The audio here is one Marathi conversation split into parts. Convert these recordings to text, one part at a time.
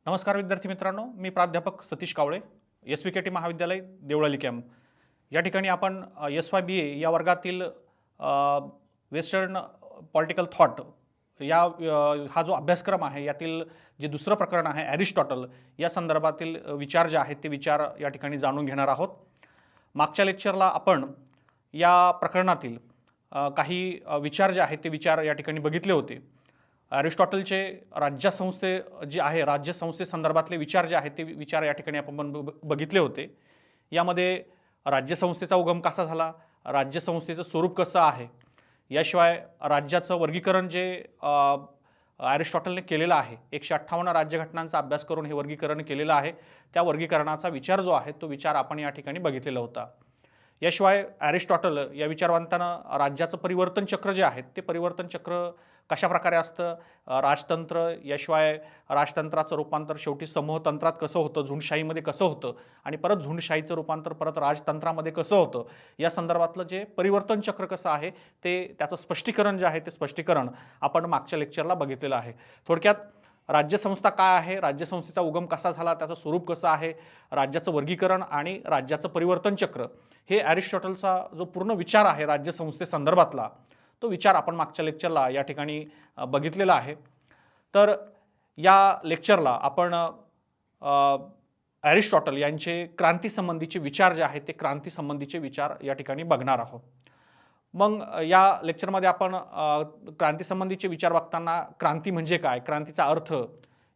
नमस्कार विद्यार्थी मित्रांनो, मी प्राध्यापक सतीश कावळे, SVKT महाविद्यालय देवळाली कॅम्प. या ठिकाणी आपण SYBA या वर्गातील वेस्टर्न पॉलिटिकल थॉट या हा जो अभ्यासक्रम आहे यातील जे दुसरं प्रकरण आहे ॲरिस्टॉटल या संदर्भातील विचार जे आहेत ते विचार या ठिकाणी जाणून घेणार आहोत. मागच्या लेक्चरला आपण या प्रकरणातील काही विचार जे आहेत ते विचार या ठिकाणी बघितले होते. ॲरिस्टॉटलचे राज्यसंस्थे जे आहे राज्यसंस्थेसंदर्भातले विचार जे आहेत ते विचार या ठिकाणी आपण बघितले होते. यामध्ये राज्यसंस्थेचा उगम कसा झाला, राज्यसंस्थेचं स्वरूप कसं आहे, याशिवाय राज्याचं वर्गीकरण जे ॲरिस्टॉटलने केलेलं आहे, 158 राज्यघटनांचा अभ्यास करून हे वर्गीकरण केलेलं आहे. त्या वर्गीकरणाचा विचार जो आहे तो विचार आपण या ठिकाणी बघितलेला होता. याशिवाय ॲरिस्टॉटल या विचारवंतानं राज्याचं परिवर्तन चक्र जे आहे ते परिवर्तन चक्र कशा प्रकारे असतं, राजतंत्र, याशिवाय राजतंत्राचं रूपांतर शेवटी समूहतंत्रात कसं होतं, झुंडशाहीमध्ये कसं होतं आणि परत झुंडशाहीचं रूपांतर परत राजतंत्रामध्ये कसं होतं, या संदर्भातलं जे परिवर्तन चक्र कसं आहे ते त्याचं स्पष्टीकरण जे आहे ते स्पष्टीकरण आपण मागच्या लेक्चरला बघितलेलं आहे. थोडक्यात राज्यसंस्था काय आहे, राज्यसंस्थेचा उगम कसा झाला, त्याचं स्वरूप कसं आहे, राज्याचं वर्गीकरण आणि राज्याचं परिवर्तन चक्र, हे ॲरिस्टॉटलचा जो पूर्ण विचार आहे राज्यसंस्थेसंदर्भातला तो विचार आपण मागच्या लेक्चरला या ठिकाणी बघितलेला आहे. तर या लेक्चरला आपण ॲरिस्टॉटल यांचे क्रांतीसंबंधीचे विचार जे आहेत ते क्रांतीसंबंधीचे विचार या ठिकाणी बघणार आहोत. मग या लेक्चरमध्ये आपण क्रांतीसंबंधीचे विचार बघताना क्रांती म्हणजे काय, क्रांतीचा अर्थ,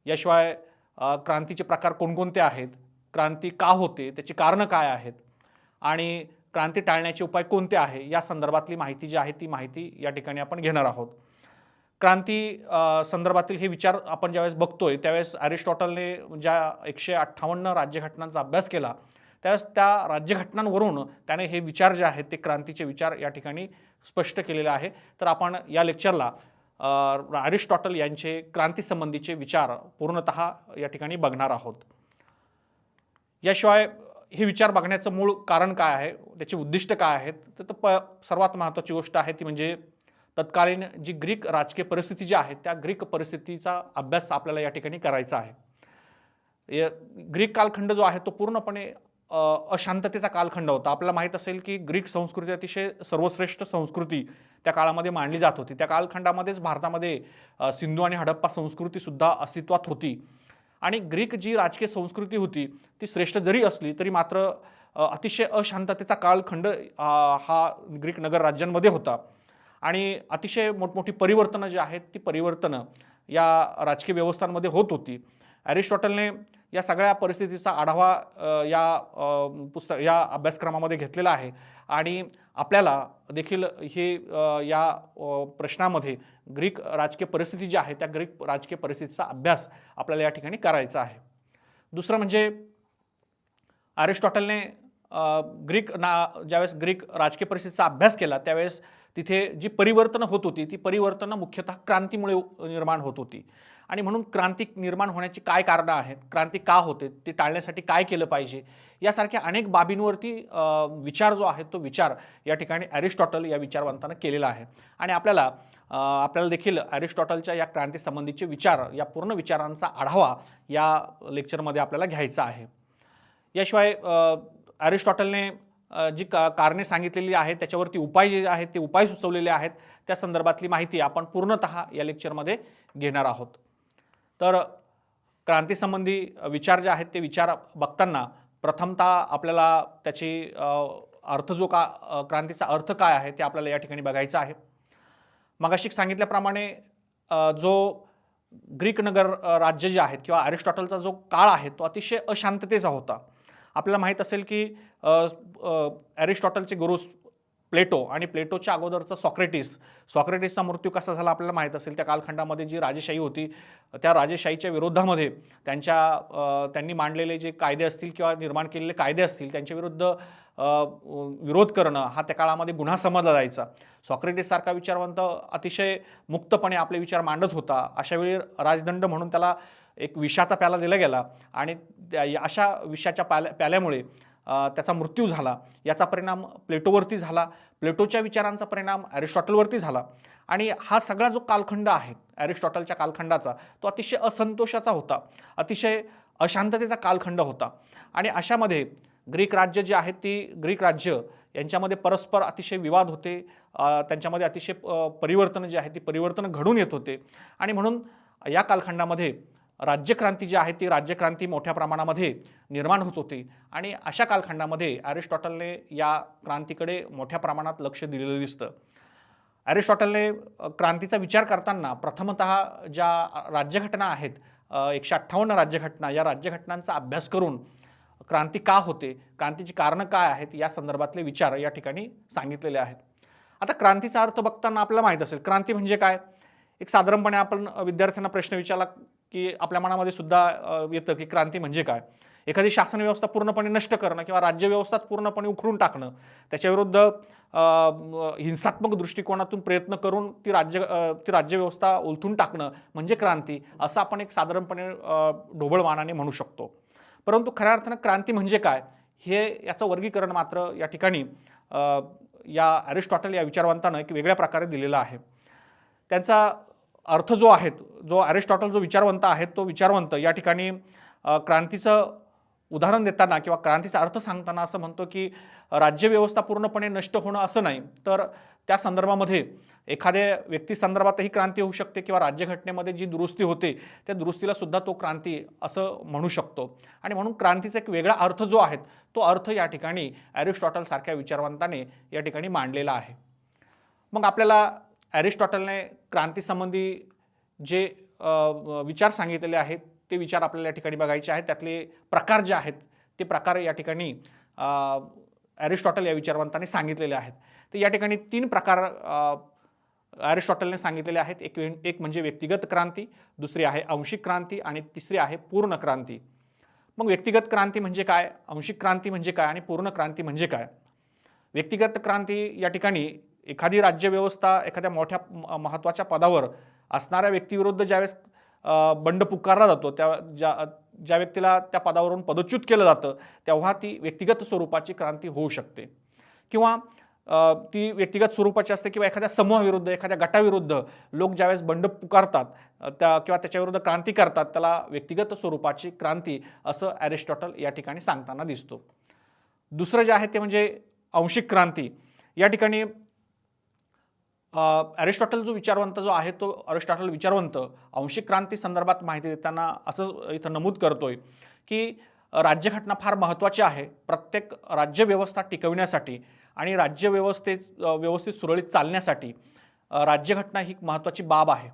याशिवाय क्रांतीचे प्रकार कोणकोणते आहेत, क्रांती का होते, त्याची कारणं काय आहेत आणि क्रांती टाळण्याचे उपाय कोणते आहे, या संदर्भातली माहिती जी आहे ती माहिती या ठिकाणी आपण घेणार आहोत. क्रांती संदर्भातील हे विचार आपण ज्यावेळेस बघतोय त्यावेळेस ॲरिस्टॉटलने ज्या 158 राज्यघटनांचा अभ्यास केला त्यावेळेस त्या राज्यघटनांवरून त्याने हे विचार जे आहेत ते क्रांतीचे विचार या ठिकाणी स्पष्ट केलेले आहे. तर आपण या लेक्चरला ॲरिस्टॉटल यांचे क्रांतीसंबंधीचे विचार पूर्णतः या ठिकाणी बघणार आहोत. याशिवाय हे विचार बघण्याचं मूळ कारण काय आहे, त्याचे उद्दिष्ट काय आहेत, तर सर्वात महत्त्वाची गोष्ट आहे ती म्हणजे तत्कालीन जी ग्रीक राजकीय परिस्थिती जी आहे त्या ग्रीक परिस्थितीचा अभ्यास आपल्याला या ठिकाणी करायचा आहे. ग्रीक कालखंड जो आहे तो पूर्णपणे अशांततेचा कालखंड होता. आपल्याला माहीत असेल की ग्रीक संस्कृती अतिशय सर्वश्रेष्ठ संस्कृती त्या काळामध्ये मानली जात होती. त्या कालखंडामध्येच भारतामध्ये सिंधू आणि हडप्पा संस्कृतीसुद्धा अस्तित्वात होती आणि ग्रीक जी राजकीय संस्कृती होती ती श्रेष्ठ जरी असली तरी मात्र अतिशय अशांततेचा कालखंड हा ग्रीक नगर राज्यांमध्ये होता आणि अतिशय मोठमोठी परिवर्तनं जी आहेत ती परिवर्तनं या राजकीय व्यवस्थांमध्ये होत होती. ॲरिस्टॉटलने या सगळ्या परिस्थितीचा आढावा या अभ्यासक्रमामध्ये घेतलेला आहे आणि आपल्याला देखील हे या प्रश्नामध्ये ग्रीक राजकीय परिस्थिती जी आहे त्या ग्रीक राजकीय परिस्थितीचा अभ्यास आपल्याला या ठिकाणी करायचा आहे. दुसरं म्हणजे ॲरिस्टॉटलने ज्यावेळेस ग्रीक राजकीय परिस्थितीचा अभ्यास केला त्यावेळेस तिथे जी परिवर्तनं होत होती ती परिवर्तनं मुख्यतः क्रांतीमुळे निर्माण होत होती आणि म्हणून क्रांती निर्माण होण्याची काय कारणं आहेत, क्रांती का होते, ती टाळण्यासाठी काय केलं पाहिजे, यासारख्या अनेक बाबींवरती विचार जो आहे तो विचार या ठिकाणी ॲरिस्टॉटल या विचारवंतानं केलेला आहे आणि आपल्याला देखील ॲरिस्टॉटलच्या या क्रांतीसंबंधीचे विचार या पूर्ण विचारांचा आढावा या लेक्चरमध्ये आपल्याला घ्यायचा आहे. याशिवाय ॲरिस्टॉटलने जी कारणे सांगितलेली आहेत त्याच्यावरती उपाय जे आहेत ते उपाय सुचवलेले आहेत त्या संदर्भातली माहिती आपण पूर्णतः या लेक्चरमध्ये घेणार आहोत. तर क्रांतीसंबंधी विचार जे आहेत ते विचार बघताना प्रथमतः आपल्याला त्याची क्रांतीचा अर्थ काय आहे ते आपल्याला या ठिकाणी बघायचं आहे. मगाशी सांगितल्याप्रमाणे जो ग्रीक नगर राज्य जे आहेत किंवा ॲरिस्टॉटलचा जो काळ आहे तो अतिशय अशांततेचा होता. आपल्याला माहीत असेल की ॲरिस्टॉटलचे गुरु प्लेटो आणि प्लेटोच्या अगोदरचा सॉक्रेटिसचा मृत्यू कसा झाला आपल्याला माहीत असेल. त्या कालखंडामध्ये जी राजेशाही होती त्या राजेशाहीच्या विरोधामध्ये त्यांनी मांडलेले जे कायदे असतील किंवा निर्माण केलेले कायदे असतील त्यांच्या विरुद्ध विरोध करणं हा त्या काळामध्ये गुन्हा समजला जायचा. सॉक्रेटिससारखा विचारवंत अतिशय मुक्तपणे आपले विचार मांडत होता. अशावेळी राजदंड म्हणून त्याला एक विषाचा प्याला दिला गेला आणि अशा विषाच्या प्याल्यामुळे त्याचा मृत्यू झाला. याचा परिणाम प्लेटोवरती झाला, प्लेटोच्या विचारांचा परिणाम ॲरिस्टॉटलवरती झाला आणि हा सगळा जो कालखंड आहे ॲरिस्टॉटलच्या कालखंडाचा, तो अतिशय असंतोषाचा होता, अतिशय अशांततेचा कालखंड होता. आणि अशामध्ये ग्रीक राज्य जे आहेत ती ग्रीक राज्य यांच्यामध्ये परस्पर अतिशय विवाद होते, त्यांच्यामध्ये अतिशय परिवर्तन जे आहे ती परिवर्तन घडून येत होते. आणि म्हणून या कालखंडामध्ये राज्यक्रांती जी आहे ती राज्यक्रांती मोठ्या प्रमाणामध्ये निर्माण होत होती. आणि अशा कालखंडामध्ये ॲरिस्टॉटलने या क्रांतीकडे मोठ्या प्रमाणात लक्ष दिलेलं दिसतं. ॲरिस्टॉटलने क्रांतीचा विचार करताना प्रथमतः ज्या राज्यघटना आहेत, 158 राज्यघटना, या राज्यघटनांचा अभ्यास करून क्रांती का होते, क्रांतीची कारणं काय आहेत, या संदर्भातले विचार या ठिकाणी सांगितलेले आहेत. आता क्रांतीचा अर्थ बघताना आपल्याला माहीत असेल क्रांती म्हणजे काय. एक साधारणपणे आपण विद्यार्थ्यांना प्रश्न विचारला की आपल्या मनामध्ये सुद्धा येतं की क्रांती म्हणजे काय. एखादी शासन व्यवस्था पूर्णपणे नष्ट करणं किंवा राज्यव्यवस्था पूर्णपणे उखडून टाकणं, त्याच्याविरुद्ध हिंसात्मक दृष्टिकोनातून प्रयत्न करून ती राज्यव्यवस्था उलथून टाकणं म्हणजे क्रांती, असं आपण एक साधारणपणे ढोबळमानाने म्हणू शकतो. परंतु खऱ्या अर्थानं क्रांती म्हणजे काय हे याचं वर्गीकरण मात्र या ठिकाणी या ॲरिस्टॉटल या विचारवंतानं एक वेगळ्या प्रकारे दिलेला आहे. त्यांचा अर्थ जो आहे, जो ॲरिस्टॉटल जो विचारवंत आहे तो विचारवंत या ठिकाणी क्रांतीचं उदाहरण देताना किंवा क्रांतीचा अर्थ सांगताना असं म्हणतो की राज्यव्यवस्था पूर्णपणे नष्ट होणं असं नाही, तर त्या संदर्भामध्ये एखाद्या व्यक्ती संदर्भातही क्रांती होऊ शकते किंवा राज्यघटनेमध्ये जी दुरुस्ती होते त्या दुरुस्तीला सुद्धा तो क्रांती असं म्हणू शकतो. आणि म्हणून क्रांतीचा एक वेगळा अर्थ जो आहे तो अर्थ या ठिकाणी ॲरिस्टॉटल सारख्या विचारवंताने या ठिकाणी मांडलेला आहे. मग आपल्याला ॲरिस्टॉटलने क्रांतीसंबंधी जे विचार सांगितलेले आहेत ते विचार आपल्याला या ठिकाणी बघायचे आहेत. त्यातले प्रकार जे आहेत ते प्रकार या ठिकाणी ॲरिस्टॉटल या विचारवंताने सांगितलेले आहेत. तर या ठिकाणी 3 प्रकार ॲरिस्टॉटलने सांगितलेले आहेत. एक म्हणजे व्यक्तिगत क्रांती, दुसरी आहे आंशिक क्रांती आणि तिसरी आहे पूर्ण क्रांती. मग व्यक्तिगत क्रांती म्हणजे काय, आंशिक क्रांती म्हणजे काय आणि पूर्ण क्रांती म्हणजे काय. व्यक्तिगत क्रांती या ठिकाणी एखादी राज्यव्यवस्था एखाद्या मोठ्या महत्त्वाच्या पदावर असणाऱ्या व्यक्तीविरुद्ध ज्यावेळेस बंड पुकारला जातो, ज्या व्यक्तीला त्या पदावरून पदच्युत केलं जातं तेव्हा ती व्यक्तिगत स्वरूपाची क्रांती होऊ शकते. किंवा ती व्यक्तिगत स्वरूपाची असते किंवा एखाद्या समूहाविरुद्ध एखाद्या गटाविरुद्ध लोक ज्यावेळेस बंड पुकारतात किंवा त्याच्याविरुद्ध क्रांती करतात त्याला व्यक्तिगत स्वरूपाची क्रांती असं ॲरिस्टॉटल या ठिकाणी सांगताना दिसतो. दुसरं जे आहे ते म्हणजे आंशिक क्रांती. या ठिकाणी ॲरिस्टॉटल जो विचारवंत जो आहे तो ॲरिस्टॉटल विचारवंत आंशिक क्रांती संदर्भात माहिती देताना असं इथं नमूद करतोय की राज्यघटना फार महत्त्वाची आहे प्रत्येक राज्यव्यवस्था टिकविण्यासाठी आणि व्यवस्थित सुरळीत चालण्यासाठी राज्यघटना ही महत्त्वाची बाब आहे.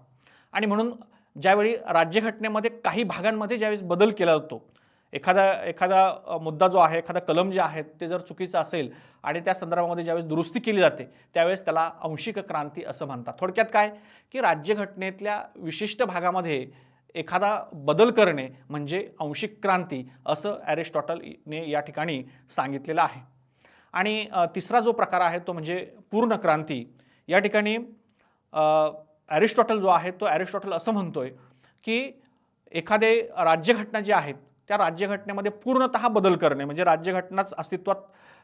आणि म्हणून ज्यावेळी राज्यघटनेमध्ये काही भागांमध्ये ज्यावेळेस बदल केला जातो, एखादा मुद्दा जो आहे एखादा कलम जे आहे ते जर चुकीचं असेल आणि त्या संदर्भामध्ये ज्यावेळेस दुरुस्ती केली जाते त्यावेळेस त्याला आंशिक क्रांती असं म्हणतात. थोडक्यात काय की राज्यघटनेतल्या विशिष्ट भागामध्ये एखादा बदल करणे म्हणजे आंशिक क्रांती असं ॲरिस्टॉटलने या ठिकाणी सांगितलेलं आहे. आणि तिसरा जो प्रकार आहे तो म्हणजे पूर्ण क्रांती. या ठिकाणी ॲरिस्टॉटल जो आहे तो ॲरिस्टॉटल असं म्हणतोय की एखादे राज्यघटना जी आहेत त्या राज्यघटनेमध्ये पूर्णतः बदल करणे म्हणजे राज्यघटनाच अस्तित्वात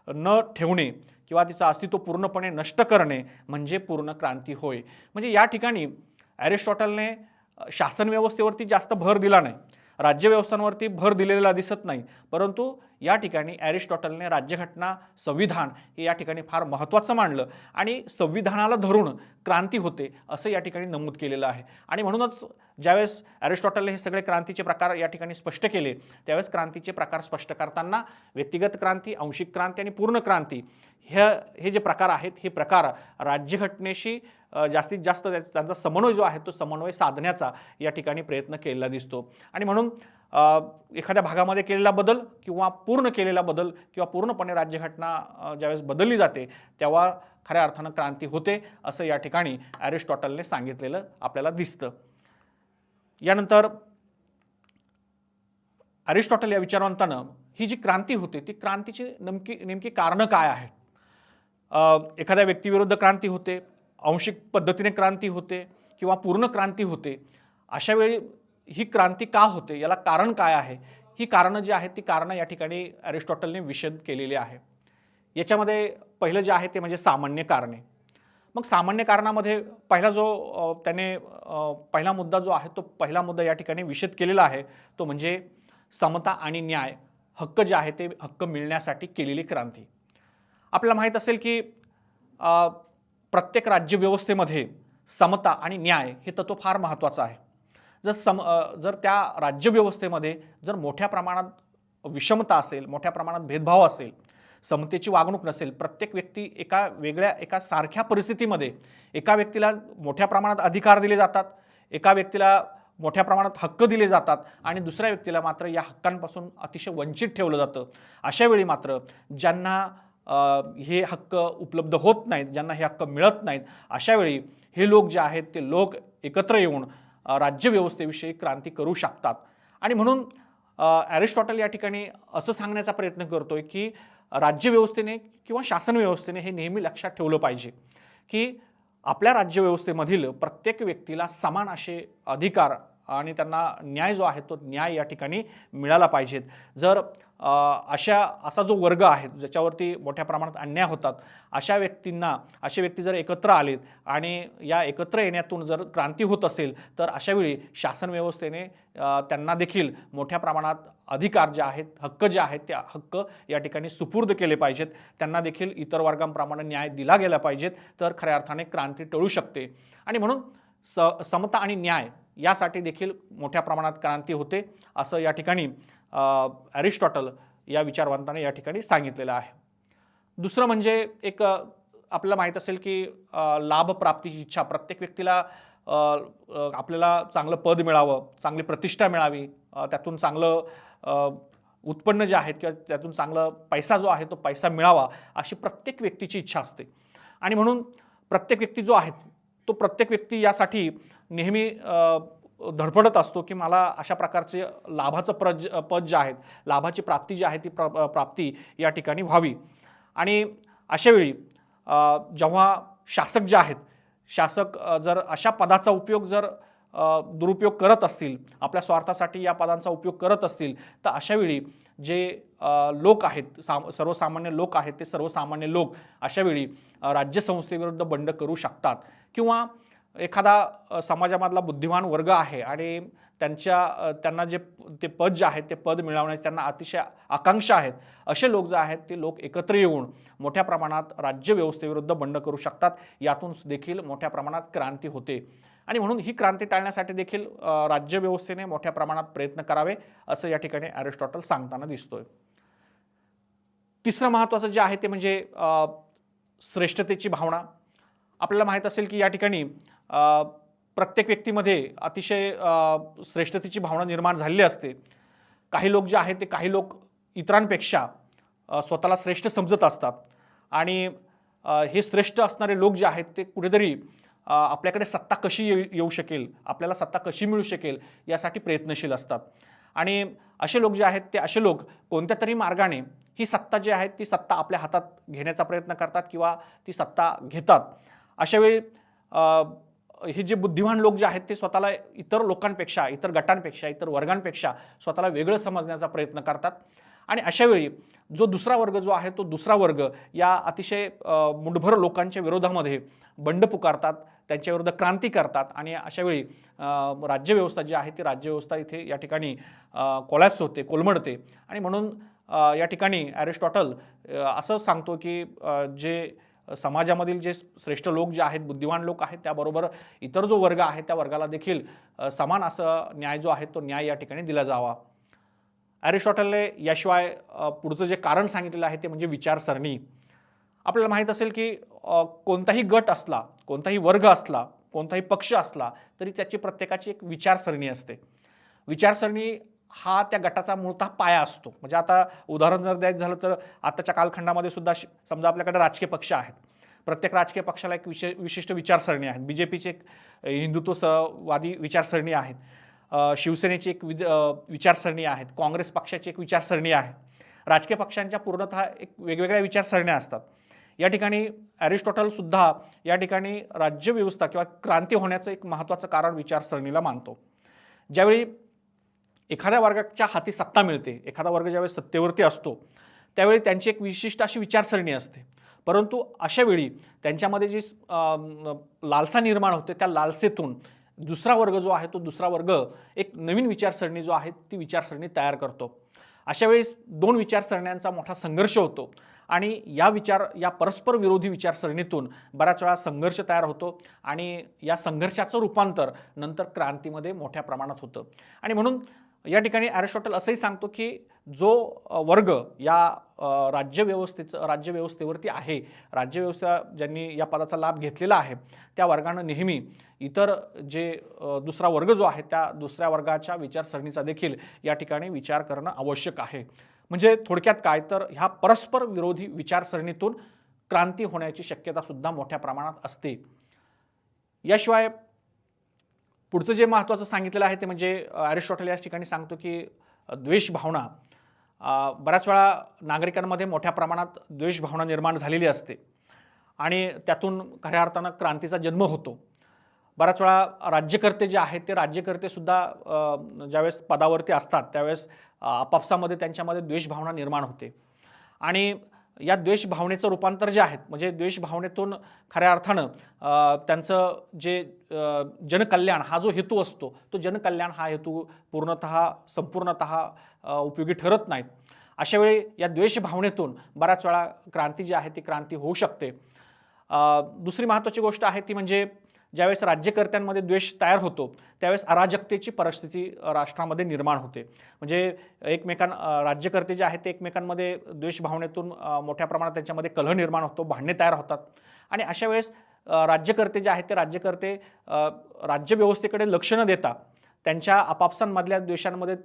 न ठेवणे किंवा तिचं अस्तित्व पूर्णपणे नष्ट करणे म्हणजे पूर्ण क्रांती होय. म्हणजे या ठिकाणी ॲरिस्टॉटलने शासन व्यवस्थेवरती जास्त भर दिला नाही, राज्यव्यवस्थांवरती भर दिलेला दिसत नाही, परंतु या ठिकाणी ॲरिस्टॉटलने राज्यघटना संविधान हे या ठिकाणी फार महत्त्वाचं मानलं आणि संविधानाला धरून क्रांती होते असं या ठिकाणी नमूद केलेलं आहे. आणि म्हणूनच ज्यावेळेस ॲरिस्टॉटलने हे सगळे क्रांतीचे प्रकार या ठिकाणी स्पष्ट केले त्यावेळेस क्रांतीचे प्रकार स्पष्ट करताना व्यक्तिगत क्रांती, आंशिक क्रांती आणि पूर्ण क्रांती हे जे प्रकार आहेत हे प्रकार राज्यघटनेशी जास्तीत जास्त त्यांचा समन्वय जो आहे तो समन्वय साधण्याचा या ठिकाणी प्रयत्न केलेला दिसतो. आणि म्हणून एखाद्या भागामध्ये केलेला बदल किंवा पूर्ण केलेला बदल किंवा पूर्णपणे राज्यघटना ज्यावेळेस बदलली जाते तेव्हा खऱ्या अर्थानं क्रांती होते असं या ठिकाणी ॲरिस्टॉटलने सांगितलेलं आपल्याला दिसतं. यानंतर ॲरिस्टॉटल या विचारवंतानं ही जी क्रांती होते ती क्रांतीची नेमकी कारणं काय आहेत. एखाद्या व्यक्तीविरुद्ध क्रांती होते, आंशिक पद्धतीने क्रांती होते किंवा पूर्ण क्रांती होते, अशा वेळी ही क्रांती का होते, याला कारण काय आहे, ही कारणं जी आहेत ती कारणं या ठिकाणी ॲरिस्टॉटलने विशद केलेली आहे. याच्यामध्ये पहिलं जे आहे ते म्हणजे सामान्य कारणे. मग सामान्य कारणामध्ये पहिला जो पहिला मुद्दा जो आहे तो पहिला मुद्दा या ठिकाणी विषद केलेला आहे तो म्हणजे समता आणि न्याय, हक्क जे आहे ते हक्क मिळण्यासाठी केलेली क्रांती. आपल्याला माहीत असेल की प्रत्येक राज्यव्यवस्थेमध्ये समता आणि न्याय हे तत्व फार महत्त्वाचं आहे. जर त्या राज्यव्यवस्थेमध्ये जर मोठ्या प्रमाणात विषमता असेल, मोठ्या प्रमाणात भेदभाव असेल, समतेची वागणूक नसेल, प्रत्येक व्यक्ती एका सारख्या परिस्थितीमध्ये एका व्यक्तीला मोठ्या प्रमाणात अधिकार दिले जातात, एका व्यक्तीला मोठ्या प्रमाणात हक्क दिले जातात आणि दुसऱ्या व्यक्तीला मात्र या हक्कांपासून अतिशय वंचित ठेवलं जातं. अशा वेळी मात्र ज्यांना हे हक्क उपलब्ध होत नाहीत, ज्यांना हे हक्क मिळत नाहीत, अशा वेळी हे लोक जे आहेत ते लोक एकत्र येऊन राज्यव्यवस्थेविषयी क्रांती करू शकतात. आणि म्हणून ॲरिस्टॉटल या ठिकाणी असं सांगण्याचा प्रयत्न करतोय की राज्यव्यवस्थेने किंवा शासन व्यवस्थेने हे नेहमी लक्षात ठेवलं पाहिजे की आपल्या राज्यव्यवस्थेमधील प्रत्येक व्यक्तीला समान असे अधिकार आणि त्यांना न्याय जो आहे तो न्याय या ठिकाणी मिळाला पाहिजेत. जर असा जो वर्ग आहे ज्याच्यावरती मोठ्या प्रमाणात अन्याय होतात, अशा व्यक्ती जर एकत्र आलेत आणि या एकत्र येण्यातून जर क्रांती होत असेल तर अशावेळी शासन व्यवस्थेने त्यांना देखील मोठ्या प्रमाणात अधिकार जे आहेत, हक्क जे आहेत ते हक्क या ठिकाणी सुपूर्द केले पाहिजेत. त्यांना देखील इतर वर्गांप्रमाणे न्याय दिला गेला पाहिजेत, तर खऱ्या अर्थाने क्रांती टळू शकते. आणि म्हणून समता आणि न्याय यासाठी देखील मोठ्या प्रमाणात क्रांती होते असं या ठिकाणी ॲरिस्टॉटल या विचारवंताने या ठिकाणी सांगितलेलं आहे. दुसरं म्हणजे आपल्याला माहीत असेल की लाभप्राप्तीची इच्छा, प्रत्येक व्यक्तीला आपल्याला चांगलं पद मिळावं, चांगली प्रतिष्ठा मिळावी, त्यातून चांगलं उत्पन्न जे आहेत किंवा त्यातून चांगला पैसा जो आहे तो पैसा मिळावा अशी प्रत्येक व्यक्तीची इच्छा असते. आणि म्हणून प्रत्येक व्यक्ती जो आहे तो प्रत्येक व्यक्ती यासाठी नेहमी धडपडत असतो की मला अशा प्रकारचे लाभाचं पद जे आहेत, लाभाची प्राप्ती जी आहे ती प्राप्ती या ठिकाणी व्हावी. आणि अशावेळी जेव्हा शासक जे आहेत, जर अशा पदाचा उपयोग दुरुपयोग करत असतील, आपल्या स्वार्थासाठी या पदांचा उपयोग करत असतील, तर अशावेळी जे लोक आहेत, सर्वसामान्य लोक आहेत, ते सर्वसामान्य लोक अशावेळी राज्यसंस्थेविरुद्ध बंड करू शकतात. किंवा एखादा समाजामधला बुद्धिमान वर्ग आहे आणि त्यांना ते पद जे आहेत ते पद मिळवण्याची त्यांना अतिशय आकांक्षा आहेत, असे लोक जे आहेत ते लोक एकत्र येऊन मोठ्या प्रमाणात राज्यव्यवस्थेविरुद्ध बंड करू शकतात. यातून देखील मोठ्या प्रमाणात क्रांती होते. आणि म्हणून ही क्रांती टाळण्यासाठी देखील राज्यव्यवस्थेने मोठ्या प्रमाणात प्रयत्न करावे असं या ठिकाणी ॲरिस्टॉटल सांगताना दिसतोय. तिसरं महत्त्वाचं जे आहे ते म्हणजे श्रेष्ठतेची भावना. आपल्याला माहीत असेल की या ठिकाणी प्रत्येक व्यक्तीमध्ये अतिशय श्रेष्ठतेची भावना निर्माण झालेली असते. काही लोक जे आहेत ते काही लोक इतरांपेक्षा स्वतःला श्रेष्ठ समजत असतात आणि हे श्रेष्ठ असणारे लोक जे आहेत ते कुठेतरी आपल्याकडे सत्ता कशी येऊ शकेल, आपल्याला सत्ता कशी मिळू शकेल यासाठी प्रयत्नशील असतात. आणि असे लोक जे आहेत ते असे लोक कोणत्या तरी मार्गाने ही सत्ता जी आहे ती सत्ता आपल्या हातात घेण्याचा प्रयत्न करतात किंवा ती सत्ता घेतात. अशावेळी हे जे बुद्धिमान लोक जे आहेत ते स्वतःला इतर लोकांपेक्षा, इतर गटांपेक्षा, इतर वर्गांपेक्षा स्वतःला वेगळं समजण्याचा प्रयत्न करतात. आणि अशावेळी जो दुसरा वर्ग जो आहे तो दुसरा वर्ग या अतिशय मुठभर लोकांच्या विरोधामध्ये बंड पुकारतात, त्यांच्याविरुद्ध क्रांती करतात. आणि अशावेळी राज्यव्यवस्था जी आहे ती राज्यव्यवस्था इथे या ठिकाणी कोलॅप्स होते, कोलमडते. आणि म्हणून या ठिकाणी ॲरिस्टॉटल असं सांगतो की समाजामधील जे श्रेष्ठ लोक जे आहेत, बुद्धिमान लोक आहेत, त्याबरोबर इतर जो वर्ग आहे त्या वर्गाला देखील समान असं न्याय जो आहे तो न्याय या ठिकाणी दिला जावा. ॲरिस्टॉटलने याशिवाय पुढचं जे कारण सांगितलेलं आहे ते म्हणजे विचारसरणी. आपल्याला माहीत असेल की कोणताही गट असला, कोणताही वर्ग असला, कोणताही पक्ष असला तरी त्याची प्रत्येकाची एक विचारसरणी असते. विचारसरणी हा त्या गटाचा मूळतः पाया असतो. म्हणजे आता उदाहरण जर द्यायचं झालं तर आताच्या कालखंडामध्ये सुद्धा समजा आपल्याकडे राजकीय पक्ष आहेत. प्रत्येक राजकीय पक्षाला एक विशिष्ट विचारसरणी आहे. बीजेपीची एक हिंदुत्ववादी विचारसरणी आहे, शिवसेनेची एक विचारसरणी आहे, काँग्रेस पक्षाची एक विचारसरणी आहे. राजकीय पक्षांच्या पूर्णतः एक वेगवेगळ्या विचारसरण्या असतात. या ठिकाणी ॲरिस्टॉटल सुद्धा या ठिकाणी राज्यव्यवस्था किंवा क्रांती होण्याचं एक महत्त्वाचं कारण विचारसरणीला मानतो. ज्यावेळी एखाद्या वर्गाच्या हाती सत्ता मिळते, एखादा वर्ग ज्यावेळी सत्तेवरती असतो त्यावेळी त्यांची एक विशिष्ट अशी विचारसरणी असते. परंतु अशा वेळी त्यांच्यामध्ये जी लालसा निर्माण होते, त्या लालसेतून दुसरा वर्ग जो आहे तो दुसरा वर्ग एक नवीन विचारसरणी जो आहे ती विचारसरणी तयार करतो. अशा वेळेस दोन विचारसरण्यांचा मोठा संघर्ष होतो आणि या परस्पर विरोधी विचारसरणीतून बऱ्याच वेळा संघर्ष तयार होतो आणि या संघर्षाचं रूपांतर नंतर क्रांतीमध्ये मोठ्या प्रमाणात होतं. आणि म्हणून या ठिकाणी अरिस्टॉटल असंही सांगतो की जो वर्ग या राज्यव्यवस्थेवरती आहे, राज्यव्यवस्था ज्यांनी या पदाचा लाभ घेतलेला आहे, त्या वर्गानं नेहमी इतर जे दुसरा वर्ग जो आहे त्या दुसऱ्या वर्गाच्या विचारसरणीचा देखील या ठिकाणी विचार करणं आवश्यक आहे. म्हणजे थोडक्यात काय तर ह्या परस्पर विरोधी विचारसरणीतून क्रांती होण्याची शक्यता सुद्धा मोठ्या प्रमाणात असते. याशिवाय पुढचं जे महत्त्वाचं सांगितलेलं आहे ते म्हणजे अरिस्टॉटल या ठिकाणी सांगतो की द्वेष भावना, बऱ्याच वेळा नागरिकांमध्ये मोठ्या प्रमाणात द्वेष भावना निर्माण झालेली असते आणि त्यातून खऱ्या अर्थानं क्रांतीचा जन्म होतो. बऱ्याच वेळा राज्यकर्ते जे आहेत ते राज्यकर्तेसुद्धा ज्यावेळेस पदावरती असतात त्यावेळेस आपापसामध्ये त्यांच्यामध्ये द्वेष भावना निर्माण होते आणि या द्वेष भावनेचं रूपांतर जे आहेत म्हणजे द्वेष भावनेतून खऱ्या अर्थानं त्यांचं जे जनकल्याण हा जो हेतू असतो तो जनकल्याण हा हेतू संपूर्णतः उपयोगी ठरत नाहीत. अशा वेळी या द्वेष भावनेतून बऱ्याच वेळा क्रांती जी आहे ती क्रांती होऊ शकते. दुसरी महत्त्वाची गोष्ट आहे ती म्हणजे ज्यावेळेस राज्यकर्त्यांमध्ये द्वेष तयार होतो त्यावेळेस अराजकतेची परिस्थिती राष्ट्रामध्ये निर्माण होते. म्हणजे राज्यकर्ते जे आहेत ते एकमेकांमध्ये द्वेष भावनेतून मोठ्या प्रमाणात त्यांच्यामध्ये कलह निर्माण होतो, भांडणे तयार होतात आणि अशा वेळेस राज्यकर्ते जे आहेत ते राज्यव्यवस्थेकडे लक्ष न देता त्यांच्या आपापसांमधल्या द्वेषांमध्ये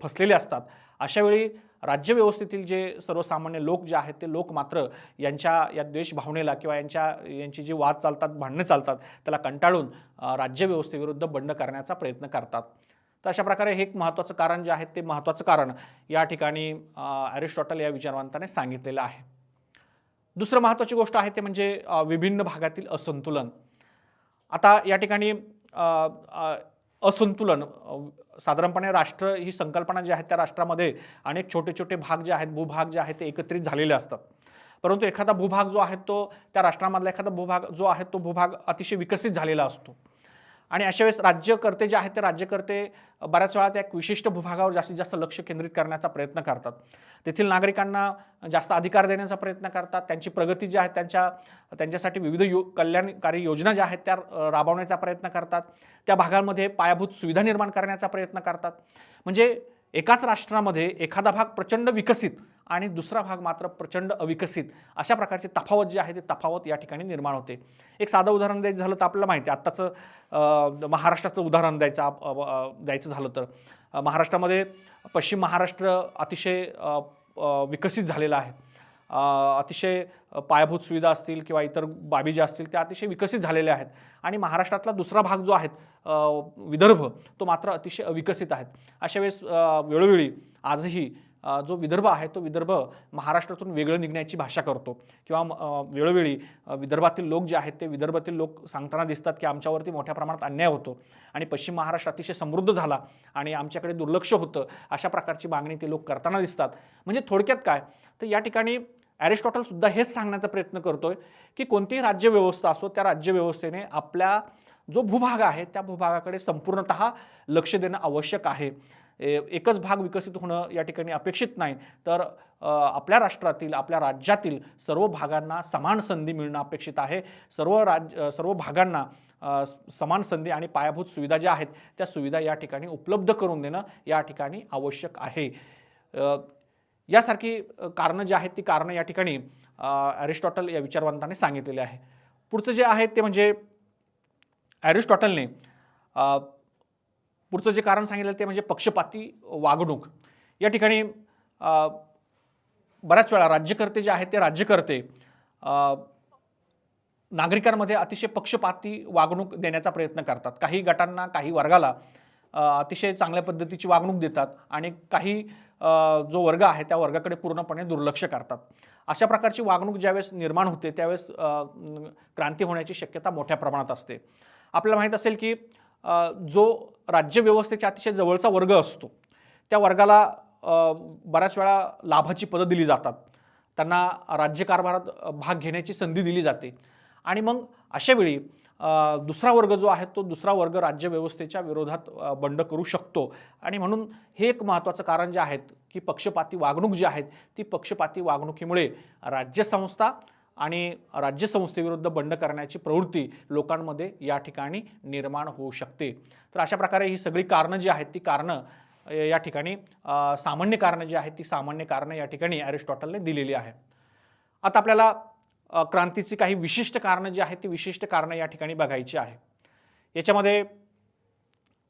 फसलेले असतात. अशावेळी राज्यव्यवस्थेतील जे सर्वसामान्य लोक जे आहेत ते लोक मात्र या द्वेष भावनेला किंवा यांची जी वाद चालतात, भांडणे चालतात त्याला कंटाळून राज्यव्यवस्थेविरुद्ध बंड करण्याचा प्रयत्न करतात. तर अशा प्रकारे हे एक महत्त्वाचं कारण जे आहे ते महत्त्वाचं कारण या ठिकाणी अरिस्टॉटल या विचारवंताने सांगितलेलं आहे. दुसरं महत्त्वाची गोष्ट आहे ते म्हणजे विभिन्न भागातील असंतुलन. आता या ठिकाणी असंतुलन साधारणपणे राष्ट्र ही संकल्पना जी आहे त्या राष्ट्रामध्ये अनेक छोटे छोटे भाग जे आहेत, भूभाग जे आहेत ते एकत्रित झालेले असतात. परंतु एखादा भूभाग जो आहे तो त्या राष्ट्रामधला एखादा भूभाग जो आहे तो भूभाग अतिशय विकसित झालेला असतो आणि अशा वेळेस राज्यकर्ते जे आहेत ते राज्यकर्ते बऱ्याच वेळा त्या एक विशिष्ट भूभागावर जास्तीत जास्त लक्ष केंद्रित करण्याचा प्रयत्न करतात. तेथील नागरिकांना जास्त अधिकार देण्याचा प्रयत्न करतात. त्यांची प्रगती जी आहे त्यांच्यासाठी विविध कल्याणकारी योजना ज्या आहेत त्या राबवण्याचा प्रयत्न करतात. त्या भागांमध्ये पायाभूत सुविधा निर्माण करण्याचा प्रयत्न करतात. म्हणजे एकाच राष्ट्रामध्ये एखादा भाग प्रचंड विकसित आणि दुसरा भाग मात्र प्रचंड अविकसित अशा प्रकारची तफावत जी आहे ती तफावत या ठिकाणी निर्माण होते. एक साधं उदाहरण द्यायचं झालं तर आपल्याला माहिती आहे आत्ताचं महाराष्ट्राचं उदाहरण द्यायचं झालं तर महाराष्ट्रामध्ये पश्चिम महाराष्ट्र अतिशय विकसित झालेला आहे. अतिशय पायाभूत सुविधा असतील किंवा इतर बाबी ज्या असतील त्या अतिशय विकसित झालेल्या आहेत आणि महाराष्ट्रातला दुसरा भाग जो आहे विदर्भ तो मात्र अतिशय अविकसित आहेत. अशा वेळेस वेळोवेळी आजही जो विदर्भ आहे तो विदर्भ महाराष्ट्रातून वेगळं निघण्याची भाषा करतो किंवा वेळोवेळी विदर्भातील लोक जे आहेत ते विदर्भातील लोक सांगताना दिसतात की आमच्यावरती मोठ्या प्रमाणात अन्याय होतो आणि पश्चिम महाराष्ट्र अतिशय समृद्ध झाला आणि आमच्याकडे दुर्लक्ष होतं अशा प्रकारची मागणी ते लोक करताना दिसतात. म्हणजे थोडक्यात काय तर या ठिकाणी अरिस्टॉटल सुद्धा हेच सांगण्याचा प्रयत्न करतोय की कोणतीही राज्यव्यवस्था असो त्या राज्यव्यवस्थेने आपल्या जो भूभाग आहे त्या भूभागाकडे संपूर्णतः लक्ष देणं आवश्यक आहे. एकच भाग विकसित होणं या ठिकाणी अपेक्षित नाही तर आपल्या राष्ट्रातील आपल्या राज्यातील सर्व भागांना समान संधी मिळणं अपेक्षित आहे. सर्व भागांना समान संधी आणि पायाभूत सुविधा ज्या आहेत त्या सुविधा या ठिकाणी उपलब्ध करून देणं या ठिकाणी आवश्यक आहे. यासारखी कारणं जी आहेत ती कारणं या ठिकाणी अरिस्टॉटल या विचारवंताने सांगितलेले आहे. पुढचं जे आहे ते म्हणजे अरिस्टॉटलने पुढचं जे कारण सांगितलं ते म्हणजे पक्षपाती वागणूक. या ठिकाणी बऱ्याच वेळा राज्यकर्ते जे आहेत ते राज्यकर्ते नागरिकांमध्ये अतिशय पक्षपाती वागणूक देण्याचा प्रयत्न करतात. काही गटांना काही वर्गाला अतिशय चांगल्या पद्धतीची वागणूक देतात आणि काही जो वर्ग आहे त्या वर्गाकडे पूर्णपणे दुर्लक्ष करतात. अशा प्रकारची वागणूक ज्यावेळेस निर्माण होते त्यावेळेस क्रांती होण्याची शक्यता मोठ्या प्रमाणात असते. आपल्याला माहीत असेल की जो राज्यव्यवस्थेच्या अतिशय जवळचा वर्ग असतो त्या वर्गाला बऱ्याच वेळा लाभाची पदं दिली जातात. त्यांना राज्यकारभारात भाग घेण्याची संधी दिली जाते आणि मग अशावेळी दुसरा वर्ग जो आहे तो दुसरा वर्ग राज्यव्यवस्थेच्या विरोधात बंड करू शकतो आणि म्हणून हे एक महत्त्वाचं कारण जे आहे की पक्षपाती वागणूक जी आहे ती पक्षपाती वागणुकीमुळे राज्यसंस्था आणि राज्यसंस्थेविरुद्ध बंड करण्याची प्रवृत्ती लोकांमध्ये या ठिकाणी निर्माण होऊ शकते. तर अशा प्रकारे ही सगळी कारणं जी आहेत ती कारणं या ठिकाणी सामान्य कारणं जी आहेत ती सामान्य कारणं या ठिकाणी अरिस्टॉटलने दिलेली आहे. आता आपल्याला क्रांतीची काही विशिष्ट कारणं जी आहेत ती विशिष्ट कारणं या ठिकाणी बघायची आहे. याच्यामध्ये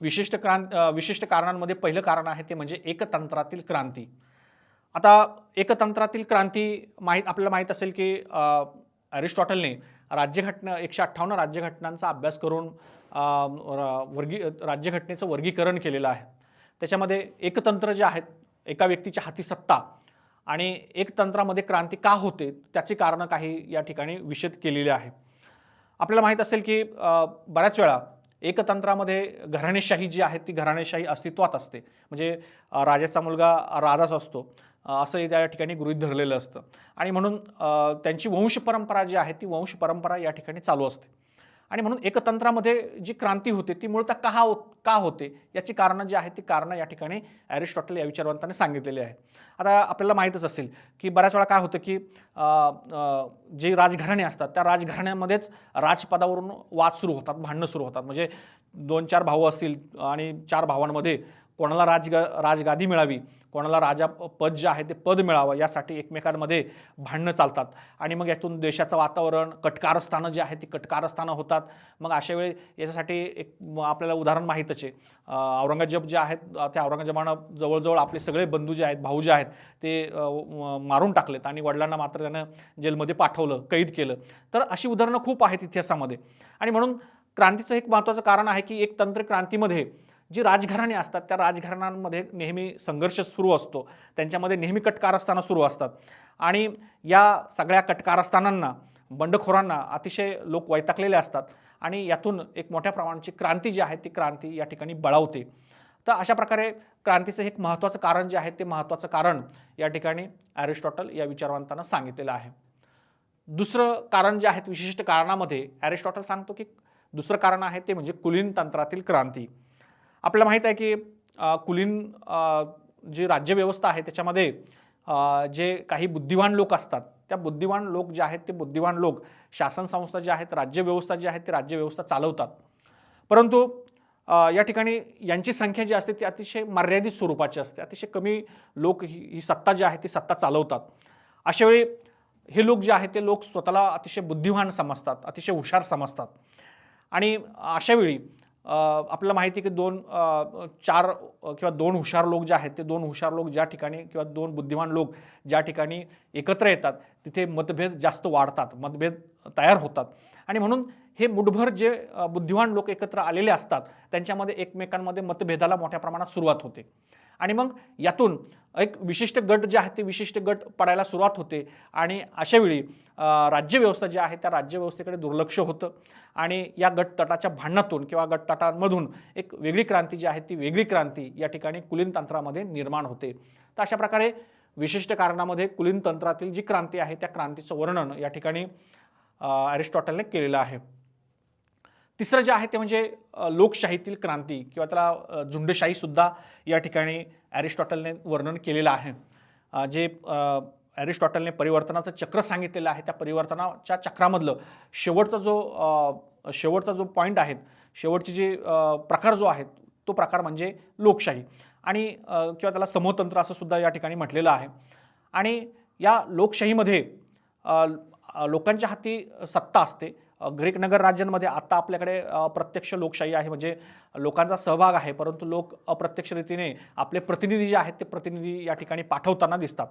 विशिष्ट कारणांमध्ये पहिलं कारण आहे ते म्हणजे एकतंत्रातील क्रांती. आता एकतंत्रातील क्रांती आपल्याला माहीत असेल की अरिस्टॉटलने राज्यघटना 158 राज्यघटनांचा अभ्यास करून राज्यघटनेचं वर्गीकरण केलेलं आहे. त्याच्यामध्ये एकतंत्र जे आहेत एका व्यक्तीच्या हाती सत्ता आणि एकतंत्रामध्ये क्रांती का होते त्याची कारणं काही या ठिकाणी विशद केलेली आहे. आपल्याला माहीत असेल की बऱ्याच वेळा एकतंत्रामध्ये घराणेशाही जी आहे ती घराणेशाही अस्तित्वात असते. म्हणजे राजाचा मुलगा राजाच असतो असं त्या ठिकाणी गृहीत धरलेलं असतं आणि म्हणून त्यांची वंश परंपरा जी आहे ती वंश परंपरा या ठिकाणी चालू असते आणि म्हणून एकतंत्रामध्ये जी क्रांती होते ती मूळतः का होते याची कारणं जी आहेत ती कारणं या ठिकाणी अरिस्टॉटल या विचारवंताने सांगितलेली आहे. आता आपल्याला माहीतच असेल की बऱ्याच वेळा काय होतं की जे राजघराणे असतात त्या राजघराण्यामध्येच राजपदावरून वाद सुरू होतात, भांडणं सुरू होतात. म्हणजे 2-4 भाऊ असतील आणि 4 भावांमध्ये कोणाला राजगादी मिळावी, कोणाला राजा पद जे आहे ते पद मिळावं यासाठी एकमेकांमध्ये भांडणं चालतात आणि मग यातून देशाचं वातावरण कटकारस्थानं जी आहेत ती कटकारस्थानं होतात. मग अशा वेळी याच्यासाठी एक आपल्याला उदाहरण माहीतच आहे. औरंगजेब जे आहेत त्या औरंगजेबानं जवळजवळ आपले सगळे बंधू जे आहेत भाऊ जे आहेत ते मारून टाकलेत आणि वडिलांना मात्र त्यानं जेलमध्ये पाठवलं, कैद केलं. तर अशी उदाहरणं खूप आहेत इतिहासामध्ये आणि म्हणून क्रांतीचं एक महत्त्वाचं कारण आहे की एकतंत्र क्रांतीमध्ये जी राजघराणे असतात त्या राजघराण्यांमध्ये नेहमी संघर्ष सुरू असतो, त्यांच्यामध्ये नेहमी कटकारस्थानं सुरू असतात आणि या सगळ्या कटकारस्थानांना बंडखोरांना अतिशय लोक वैतागलेले असतात आणि यातून एक मोठ्या प्रमाणाची क्रांती जी आहे ती क्रांती या ठिकाणी बळावते. तर अशा प्रकारे क्रांतीचं एक महत्त्वाचं कारण जे आहे ते महत्त्वाचं कारण या ठिकाणी अरिस्टॉटल या विचारवंतांना सांगितलेलं आहे. दुसरं कारण जे आहे विशिष्ट कारणामध्ये अरिस्टॉटल सांगतो की दुसरं कारण आहे ते म्हणजे कुलीन तंत्रातील क्रांती. आपल्याला माहीत आहे की कुलीन जी राज्यव्यवस्था आहे त्याच्यामध्ये जे काही बुद्धिवान लोक असतात त्या बुद्धिवान लोक जे आहेत ते बुद्धिवान लोक शासन संस्था ज्या आहेत राज्यव्यवस्था जी आहे ते राज्यव्यवस्था चालवतात. परंतु या ठिकाणी यांची संख्या जी असते ती अतिशय मर्यादित स्वरूपाची असते. अतिशय कमी लोक ही सत्ता जी आहे ती सत्ता चालवतात. अशावेळी हे लोक जे आहेत ते लोक स्वतःला अतिशय बुद्धिवान समजतात, अतिशय हुशार समजतात आणि अशावेळी आपल्याला माहिती आहे की 4 किंवा 2 हुशार लोक जे आहेत ते 2 हुशार लोक ज्या ठिकाणी किंवा 2 बुद्धिमान लोक ज्या ठिकाणी एकत्र येतात तिथे मतभेद जास्त वाढतात, मतभेद तयार होतात आणि म्हणून हे मुठभर जे बुद्धिमान लोक एकत्र आलेले असतात त्यांच्यामध्ये एकमेकांमध्ये मतभेदाला मोठ्या प्रमाणात सुरुवात होते आणि मग यातून एक विशिष्ट गट जे आहेत ते विशिष्ट गट पडायला सुरुवात होते आणि अशावेळी राज्यव्यवस्था जी आहे त्या राज्यव्यवस्थेकडे दुर्लक्ष होतं आणि या गटतटाच्या भांडणातून किंवा गटतटांमधून एक वेगळी क्रांती जी आहे ती वेगळी क्रांती या ठिकाणी कुलीन तंत्रामध्ये निर्माण होते. तर अशा प्रकारे विशिष्ट कारणामध्ये कुलीन तंत्रातील जी क्रांती आहे त्या क्रांतीचं वर्णन या ठिकाणी अरिस्टॉटलने केलेलं आहे. तिसरं जे आहे ते म्हणजे लोकशाहीतील क्रांती किंवा त्याला झुंडशाही सुद्धा या ठिकाणी अरिस्टॉटलने वर्णन केलेलं आहे. जे अरिस्टॉटलने परिवर्तनाचं चक्र सांगितलेलं आहे त्या परिवर्तनाच्या चक्रामधलं शेवटचा जो पॉईंट आहे, शेवटची जी प्रकार जो आहे तो प्रकार म्हणजे लोकशाही आणि किंवा त्याला समूहतंत्र असं सुद्धा या ठिकाणी म्हटलेलं आहे. आणि या लोकशाहीमध्ये लोकांच्या हाती सत्ता असते. ग्रीक नगर राज्यांमध्ये आता आपल्याकडे प्रत्यक्ष लोकशाही आहे, म्हणजे लोकांचा सहभाग आहे, परंतु लोक अप्रत्यक्ष रीतीने आपले प्रतिनिधी जे आहेत ते प्रतिनिधी या ठिकाणी पाठवताना दिसतात.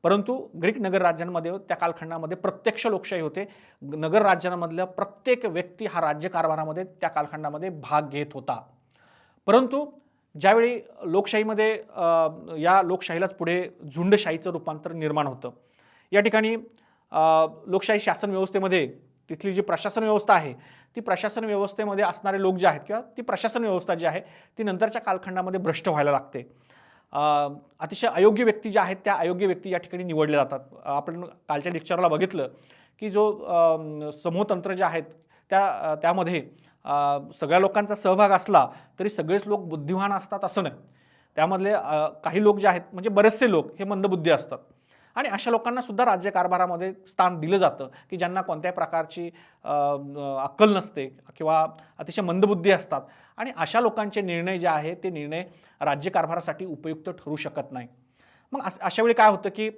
परंतु ग्रीक नगर राज्यांमध्ये त्या कालखंडामध्ये प्रत्यक्ष लोकशाही होते. नगर राज्यांमधल्या प्रत्येक व्यक्ती हा राज्यकारभारामध्ये त्या कालखंडामध्ये भाग घेत होता. परंतु ज्यावेळी लोकशाहीमध्ये या लोकशाहीलाच पुढे झुंडशाहीचं रूपांतर निर्माण होतं. या ठिकाणी लोकशाही शासन व्यवस्थेमध्ये तिथली जी प्रशासन व्यवस्था आहे ती प्रशासन व्यवस्थेमध्ये असणारे लोक जे आहेत किंवा ती प्रशासन व्यवस्था जी आहे ती नंतरच्या कालखंडामध्ये भ्रष्ट व्हायला लागते. अतिशय अयोग्य व्यक्ती ज्या आहेत त्या अयोग्य व्यक्ती या ठिकाणी निवडल्या जातात. आपण कालच्या लेक्चरला बघितलं की जो समूहतंत्र जे आहेत त्यामध्ये सगळ्या लोकांचा सहभाग असला तरी सगळेच लोक बुद्धिमान असतात असं नाही. त्यामधले काही लोक जे आहेत म्हणजे बरेचसे लोक हे मंदबुद्धी असतात आणि अशा लोकांना सुद्धा राज्यकारभारामध्ये स्थान दिलं जातं की ज्यांना कोणत्याही प्रकारची अक्कल नसते किंवा अतिशय मंदबुद्धी असतात आणि अशा लोकांचे निर्णय जे आहेत ते निर्णय राज्यकारभारासाठी उपयुक्त ठरू शकत नाही. मग अशा वेळी काय होतं की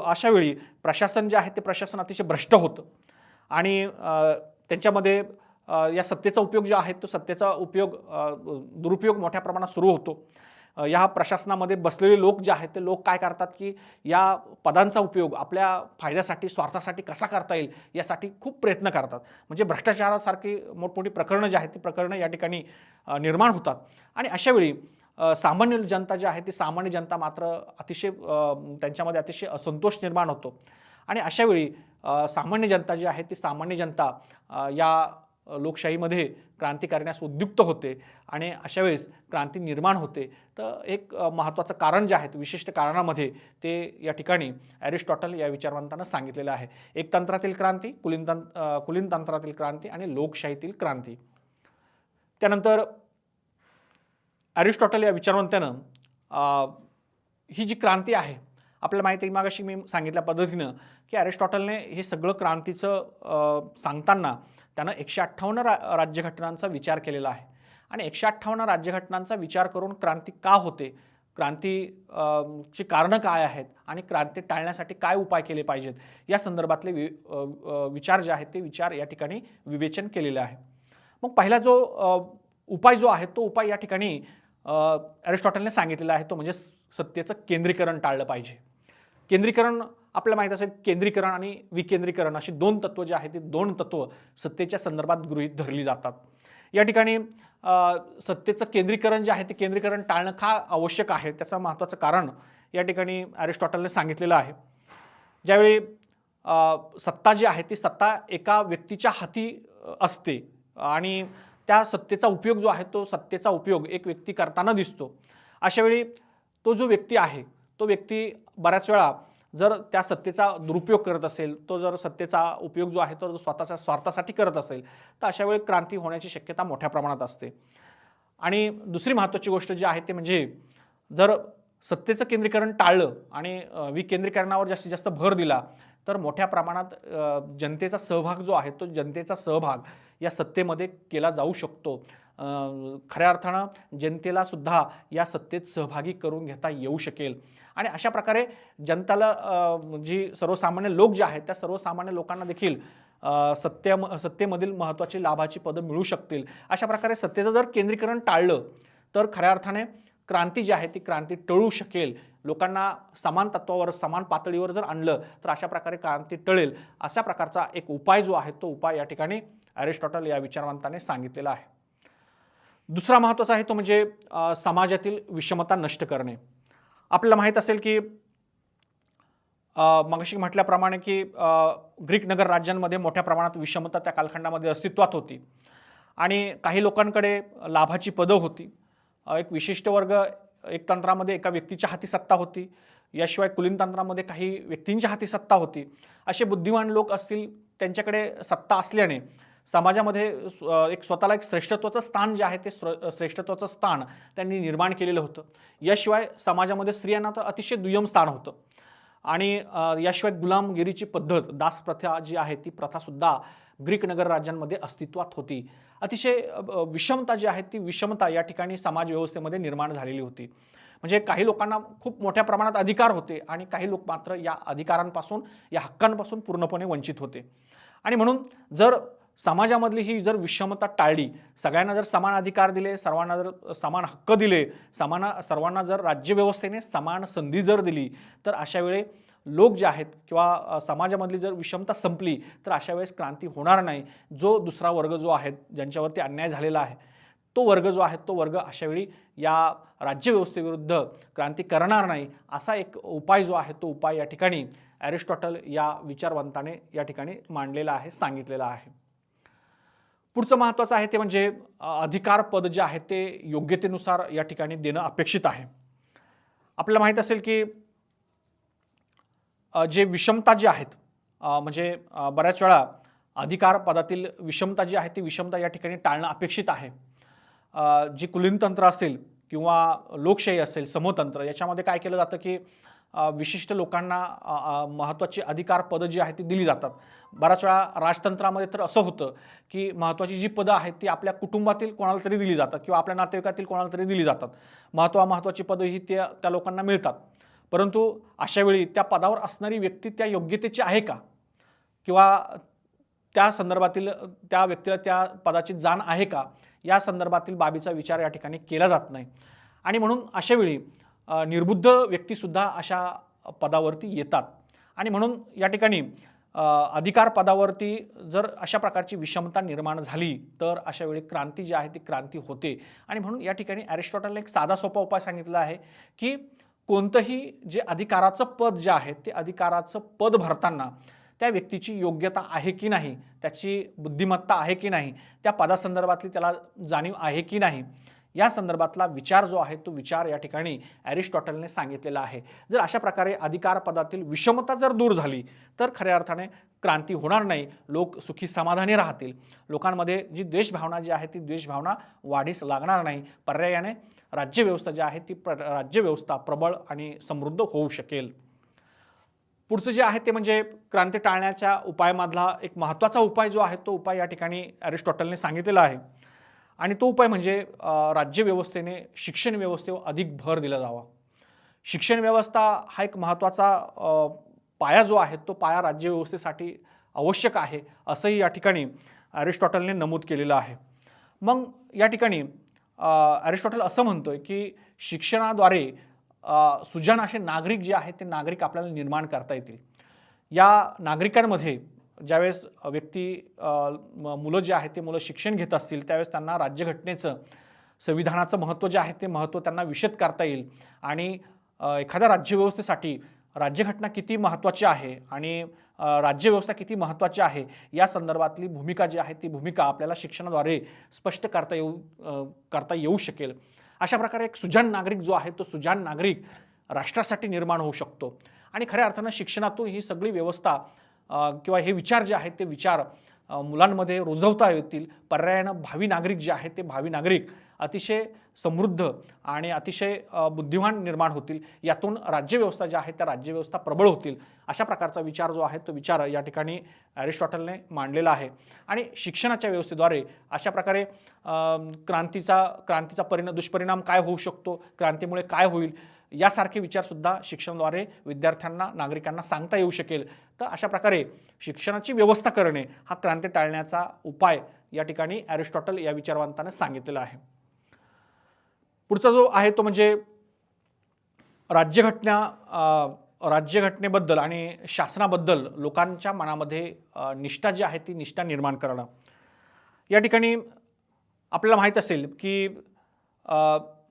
अशा वेळी प्रशासन जे आहे ते प्रशासन अतिशय भ्रष्ट होतं आणि त्यांच्यामध्ये या सत्तेचा उपयोग जो आहे तो सत्तेचा दुरुपयोग मोठ्या प्रमाणात सुरू होतो. या प्रशासनामध्ये बसलेले लोक जे आहेत ते लोक काय करतात की या पदांचा उपयोग आपल्या फायद्यासाठी स्वार्थासाठी कसा करता येईल यासाठी खूप प्रयत्न करतात. म्हणजे भ्रष्टाचारासारखी मोठमोठी प्रकरणं जी आहेत ती प्रकरणं या ठिकाणी निर्माण होतात आणि अशावेळी सामान्य जनता जी आहे ती सामान्य जनता मात्र अतिशय त्यांच्यामध्ये अतिशय असंतोष निर्माण होतो आणि अशावेळी सामान्य जनता जी आहे ती सामान्य जनता या लोकशाहीमध्ये क्रांती करण्यास उद्युक्त होते आणि अशा वेळेस क्रांती निर्माण होते. तर एक महत्त्वाचं कारण जे आहे विशिष्ट कारणामध्ये ते या ठिकाणी ॲरिस्टॉटल या विचारवंतानं सांगितलेलं आहे. एक तंत्रातील क्रांती, कुलीन तंत्रातील क्रांती आणि लोकशाहीतील क्रांती. त्यानंतर ॲरिस्टॉटल या विचारवंतानं ही जी क्रांती आहे आपल्याला माहिती आहे मागाशी मी सांगितल्या पद्धतीनं की ॲरिस्टॉटलने हे सगळं क्रांतीचं सांगताना त्यानं 158 राज्यघटनांचा विचार केलेला आहे आणि 158 राज्यघटनांचा विचार करून क्रांती का होते, क्रांतीची कारणं काय आहेत आणि क्रांती टाळण्यासाठी काय उपाय केले पाहिजेत या संदर्भातले विचार जे आहेत ते विचार या ठिकाणी विवेचन केलेले आहे. मग पहिला जो उपाय जो आहे तो उपाय या ठिकाणी ॲरिस्टॉटलने सांगितलेला आहे तो म्हणजे सत्तेचं केंद्रीकरण टाळलं पाहिजे. केंद्रीकरण आपल्याला माहीत असेल केंद्रीकरण आणि विकेंद्रीकरण अशी दोन तत्व जे आहेत ती दोन तत्व सत्तेच्या संदर्भात गृहीत धरली जातात. या ठिकाणी सत्तेचं केंद्रीकरण जे आहे ते केंद्रीकरण टाळणं का आवश्यक आहे त्याचं महत्त्वाचं कारण या ठिकाणी ॲरिस्टॉटलने सांगितलेलं आहे. ज्यावेळी सत्ता जी आहे ती सत्ता एका व्यक्तीच्या हाती असते आणि त्या सत्तेचा उपयोग जो आहे तो सत्तेचा उपयोग एक व्यक्ती करताना दिसतो. अशावेळी तो जो व्यक्ती आहे तो व्यक्ती बऱ्याच वेळा जर त्या सत्तेचा दुरुपयोग करत असेल, तो जर सत्तेचा उपयोग जो आहे तो स्वतःच्या स्वार्थासाठी करत असेल तर अशा वेळी क्रांती होण्याची शक्यता मोठ्या प्रमाणात असते. आणि दुसरी महत्त्वाची गोष्ट जी आहे ते म्हणजे जर सत्तेचं केंद्रीकरण टाळलं आणि विकेंद्रीकरणावर जास्तीत जास्त भर दिला तर मोठ्या प्रमाणात जनतेचा सहभाग जो आहे तो जनतेचा सहभाग या सत्तेमध्ये केला जाऊ शकतो. खऱ्या अर्थानं जनतेला सुद्धा या सत्तेत सहभागी करून घेता येऊ शकेल आणि अशा प्रकारे जनताला जी सर्वसामान्य लोक जे आहेत त्या सर्वसामान्य लोकांना देखील सत्तेमधील महत्त्वाची लाभाची पदं मिळू शकतील. अशा प्रकारे सत्तेचं जर केंद्रीकरण टाळलं तर खऱ्या अर्थाने क्रांती जी आहे ती क्रांती टळू शकेल. लोकांना समान तत्वावर समान पातळीवर जर आणलं तर अशा प्रकारे क्रांती टळेल. अशा प्रकारचा एक उपाय जो आहे तो उपाय या ठिकाणी ॲरिस्टॉटल या विचारवंताने सांगितलेला आहे. दुसरा महत्त्वाचा आहे तो म्हणजे समाजातील विषमता नष्ट करणे. आपल्याला माहीत असेल की मगाशी म्हटल्याप्रमाणे की ग्रीक नगर राज्यांमध्ये मोठ्या प्रमाणात विषमता त्या कालखंडामध्ये अस्तित्वात होती आणि काही लोकांकडे लाभाची पदं होती. एक विशिष्ट वर्ग एक तंत्रामध्ये एका व्यक्तीच्या हाती सत्ता होती, याशिवाय कुलीन तंत्रामध्ये काही व्यक्तींच्या हाती सत्ता होती. असे बुद्धिमान लोक असतील त्यांच्याकडे सत्ता असल्याने समाजामध्ये एक स्वतःला एक श्रेष्ठत्वाचं स्थान जे आहे ते श्रेष्ठत्वाचं स्थान त्यांनी निर्माण केलेलं होतं. याशिवाय समाजामध्ये स्त्रियांना तर अतिशय दुय्यम स्थान होतं आणि याशिवाय गुलामगिरीची पद्धत दासप्रथा जी आहे ती प्रथासुद्धा ग्रीक नगर राज्यांमध्ये अस्तित्वात होती. अतिशय विषमता जी आहे ती विषमता या ठिकाणी समाज व्यवस्थेमध्ये निर्माण झालेली होती. म्हणजे काही लोकांना खूप मोठ्या प्रमाणात अधिकार होते आणि काही लोक मात्र या अधिकारांपासून या हक्कांपासून पूर्णपणे वंचित होते. आणि म्हणून जर समाजामधली ही जर विषमता टाळली, सगळ्यांना जर समान अधिकार दिले, सर्वांना जर समान हक्क दिले, सर्वांना जर राज्यव्यवस्थेने समान संधी जर दिली तर अशा वेळी लोक जे आहेत किंवा समाजामधली जर विषमता संपली तर अशा वेळेस क्रांती होणार नाही. जो दुसरा वर्ग जो आहे ज्यांच्यावरती अन्याय झालेला आहे तो वर्ग जो आहे तो वर्ग अशावेळी या राज्यव्यवस्थेविरुद्ध क्रांती करणार नाही. असा एक उपाय जो आहे तो उपाय या ठिकाणी ॲरिस्टॉटल या विचारवंताने या ठिकाणी मांडलेला आहे, सांगितलेला आहे. पुढचं महत्त्वाचं आहे ते म्हणजे अधिकार पद जे आहे ते योग्यतेनुसार या ठिकाणी देणं अपेक्षित आहे. आपल्याला माहीत असेल की जे विषमता जी आहेत म्हणजे बऱ्याच वेळा अधिकार पदातील विषमता जी आहे ती विषमता या ठिकाणी टाळणं अपेक्षित आहे. जी कुलीनतंत्र असेल किंवा लोकशाही असेल, समतंत्र, याच्यामध्ये काय केलं जातं की विशिष्ट लोकांना महत्त्वाची अधिकार पदं जी आहेत ती दिली जातात. बऱ्याच वेळा राजतंत्रामध्ये तर असं होतं की महत्त्वाची जी पदं आहेत ती आपल्या कुटुंबातील कोणाला तरी दिली जातात किंवा आपल्या नातेवाईकातील कोणाला तरी दिली जातात. महत्त्वाची पदं ही त्या लोकांना मिळतात. परंतु अशा वेळी त्या पदावर असणारी व्यक्ती त्या योग्यतेची आहे का? किंवा त्या संदर्भातील त्या व्यक्तीला त्या पदाची जाण आहे का? या संदर्भातील बाबीचा विचार या ठिकाणी केला जात नाही. आणि म्हणून अशा वेळी निर्बुद्ध व्यक्तीसुद्धा अशा पदावरती येतात. आणि म्हणून या ठिकाणी अधिकार पदावरती जर अशा प्रकारची विषमता निर्माण झाली तर अशा वेळी क्रांती जी आहे ती क्रांती होते. आणि म्हणून या ठिकाणी अरिस्टॉटलने एक साधा सोपा उपाय सांगितलेला आहे की कोणतंही जे अधिकाराचं पद जे आहे ते अधिकाराचं पद भरताना त्या व्यक्तीची योग्यता आहे की नाही, त्याची बुद्धिमत्ता आहे की नाही, त्या पदासंदर्भातली त्याला जाणीव आहे की नाही, या संदर्भातला विचार जो आहे तो विचार या ठिकाणी अरिस्टॉटलने सांगितलेला आहे. जर अशा प्रकारे अधिकार पदातील विषमता जर दूर झाली तर खऱ्या अर्थाने क्रांती होणार नाही, लोक सुखी समाधानी राहतील, लोकांमध्ये जी द्वेषभावना जी आहे ती द्वेषभावना वाढीस लागणार नाही, पर्यायाने राज्यव्यवस्था जी आहे ती राज्यव्यवस्था प्रबळ आणि समृद्ध होऊ शकेल. पुढचं जे आहे ते म्हणजे क्रांती टाळण्याच्या उपायामधला एक महत्त्वाचा उपाय जो आहे तो उपाय या ठिकाणी अरिस्टॉटलने सांगितलेला आहे. आणि तो उपाय म्हणजे राज्यव्यवस्थेने शिक्षण व्यवस्थेवर अधिक भर दिला जावा. शिक्षण व्यवस्था हा एक महत्त्वाचा पाया जो आहे तो पाया राज्यव्यवस्थेसाठी आवश्यक आहे असंही या ठिकाणी अरिस्टॉटलने नमूद केलेलं आहे. मग या ठिकाणी अरिस्टॉटल असं म्हणतोय की शिक्षणाद्वारे सुजाण असे नागरिक जे आहेत ते नागरिक आपल्याला निर्माण करता येतील. या नागरिकांमध्ये ज्यावेळेस मुलं जे आहेत ते मुलं शिक्षण घेत असतील त्यावेळेस त्यांना राज्यघटनेचं, संविधानाचं महत्त्व जे आहे ते महत्त्व त्यांना विशद करता येईल. आणि एखाद्या राज्यव्यवस्थेसाठी राज्यघटना किती महत्त्वाची आहे आणि राज्यव्यवस्था किती महत्त्वाची आहे या संदर्भातली भूमिका जी आहे ती भूमिका आपल्याला शिक्षणाद्वारे स्पष्ट करता येऊ शकेल. अशा प्रकारे एक सुजाण नागरिक जो आहे तो सुजाण नागरिक राष्ट्रासाठी निर्माण होऊ शकतो. आणि खऱ्या अर्थानं शिक्षणातून ही सगळी व्यवस्था किंवा हे विचार जे आहेत ते विचार मुलांमध्ये रुजवता येतील. पर्यायानं भावी नागरिक जे आहेत ते भावी नागरिक अतिशय समृद्ध आणि अतिशय बुद्धिमान निर्माण होतील. यातून राज्यव्यवस्था ज्या आहेत त्या राज्यव्यवस्था प्रबळ होतील. अशा प्रकारचा विचार जो आहे तो विचार या ठिकाणी अरिस्टॉटलने मांडलेला आहे. आणि शिक्षणाच्या व्यवस्थेद्वारे अशा प्रकारे क्रांतीचा दुष्परिणाम काय होऊ शकतो, क्रांतीमुळे काय होईल, यासारखे विचारसुद्धा शिक्षणाद्वारे विद्यार्थ्यांना, नागरिकांना सांगता येऊ शकेल. तर अशा प्रकारे शिक्षणाची व्यवस्था करणे हा क्रांती टाळण्याचा उपाय या ठिकाणी अरिस्टॉटल या विचारवंताने सांगितलेला आहे. पुढचा जो आहे तो म्हणजे राज्यघटनेबद्दल आणि शासनाबद्दल लोकांच्या मनामध्ये निष्ठा जी आहे ती निष्ठा निर्माण करणं. या ठिकाणी आपल्याला माहीत असेल की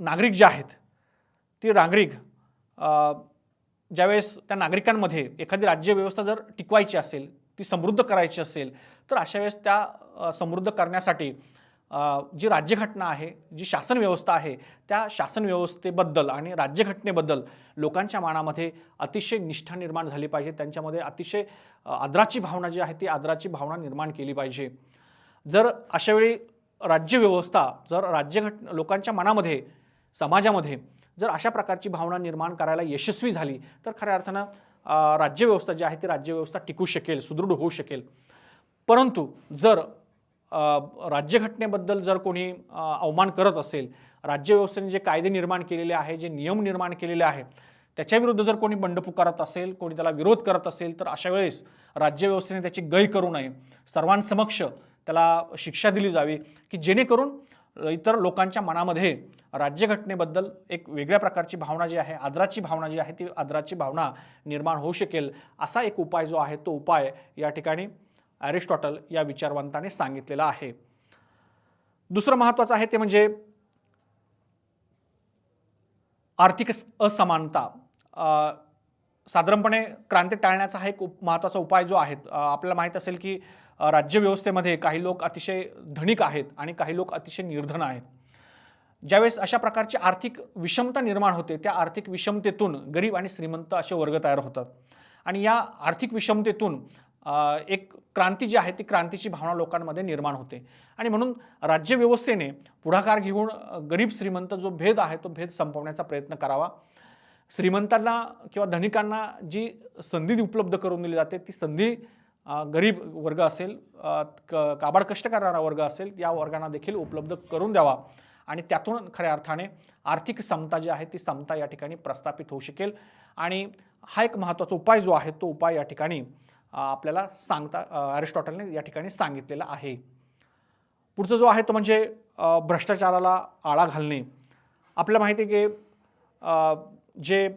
नागरिक जे आहेत ती नागरिक ज्यावेळेस त्या नागरिकांमध्ये एखादी राज्यव्यवस्था जर टिकवायची असेल, ती समृद्ध करायची असेल तर अशा वेळेस त्या समृद्ध करण्यासाठी जी राज्यघटना आहे, जी शासन व्यवस्था आहे, त्या शासन व्यवस्थेबद्दल आणि राज्यघटनेबद्दल लोकांच्या मनामध्ये अतिशय निष्ठा निर्माण झाली पाहिजे. त्यांच्यामध्ये अतिशय आदराची भावना जी आहे ती आदराची भावना निर्माण केली पाहिजे. जर अशा वेळी राज्यव्यवस्था जर लोकांच्या मनामध्ये, समाजामध्ये जर अशा प्रकारची भावना निर्माण करायला यशस्वी झाली तर खऱ्या अर्थानं राज्यव्यवस्था जी आहे ती राज्यव्यवस्था टिकू शकेल, सुदृढ होऊ शकेल. परंतु जर राज्यघटनेबद्दल जर कोणी अवमान करत असेल, राज्यव्यवस्थेने जे कायदे निर्माण केलेले आहे, जे नियम निर्माण केलेले आहे त्याच्याविरुद्ध जर कोणी बंड पुकारत असेल, कोणी त्याला विरोध करत असेल तर अशा वेळेस राज्यव्यवस्थेने त्याची गय करू नये. सर्वांसमक्ष त्याला शिक्षा दिली जावी की जेणेकरून इतर लोकांच्या मनामध्ये राज्यघटनेबद्दल एक वेगळ्या प्रकारची भावना जी आहे, आदराची भावना जी आहे ती आदराची भावना निर्माण होऊ शकेल. असा एक उपाय जो आहे तो उपाय या ठिकाणी अरिस्टॉटल या विचारवंताने सांगितलेला आहे. दुसरं महत्त्वाचं आहे ते म्हणजे आर्थिक असमानता. साधारणपणे क्रांती टाळण्याचा हा एक महत्त्वाचा उपाय जो आहे, आपल्याला माहीत असेल की राज्यव्यवस्थेमध्ये काही लोक अतिशय धनिक आहेत आणि काही लोक अतिशय निर्धन आहेत. ज्यावेळेस अशा प्रकारची आर्थिक विषमता निर्माण होते, त्या आर्थिक विषमतेतून गरीब आणि श्रीमंत असे वर्ग तयार होतात आणि या आर्थिक विषमतेतून एक क्रांती जी आहे ती क्रांतीची भावना लोकांमध्ये निर्माण होते आणि म्हणून राज्यव्यवस्थेने पुढाकार घेऊन गरीब श्रीमंत जो भेद आहे तो भेद संपवण्याचा प्रयत्न करावा. श्रीमंतांना किंवा धनिकांना जी संधी उपलब्ध करून दिली जाते ती संधी गरीब वर्ग असेल, काबाड कष्ट करणारा वर्ग असेल, या वर्गांना देखील उपलब्ध करून द्यावा आणि त्यातून खऱ्या अर्थाने आर्थिक समता जी आहे ती समता या ठिकाणी प्रस्थापित होऊ शकेल. आणि हा एक महत्त्वाचा उपाय जो आहे तो उपाय या ठिकाणी आपल्याला अरिस्टॉटलने या ठिकाणी सांगितलेला आहे. पुढचा जो आहे तो म्हणजे भ्रष्टाचाराला आळा घालणे. आपल्याला माहिती आहे की जे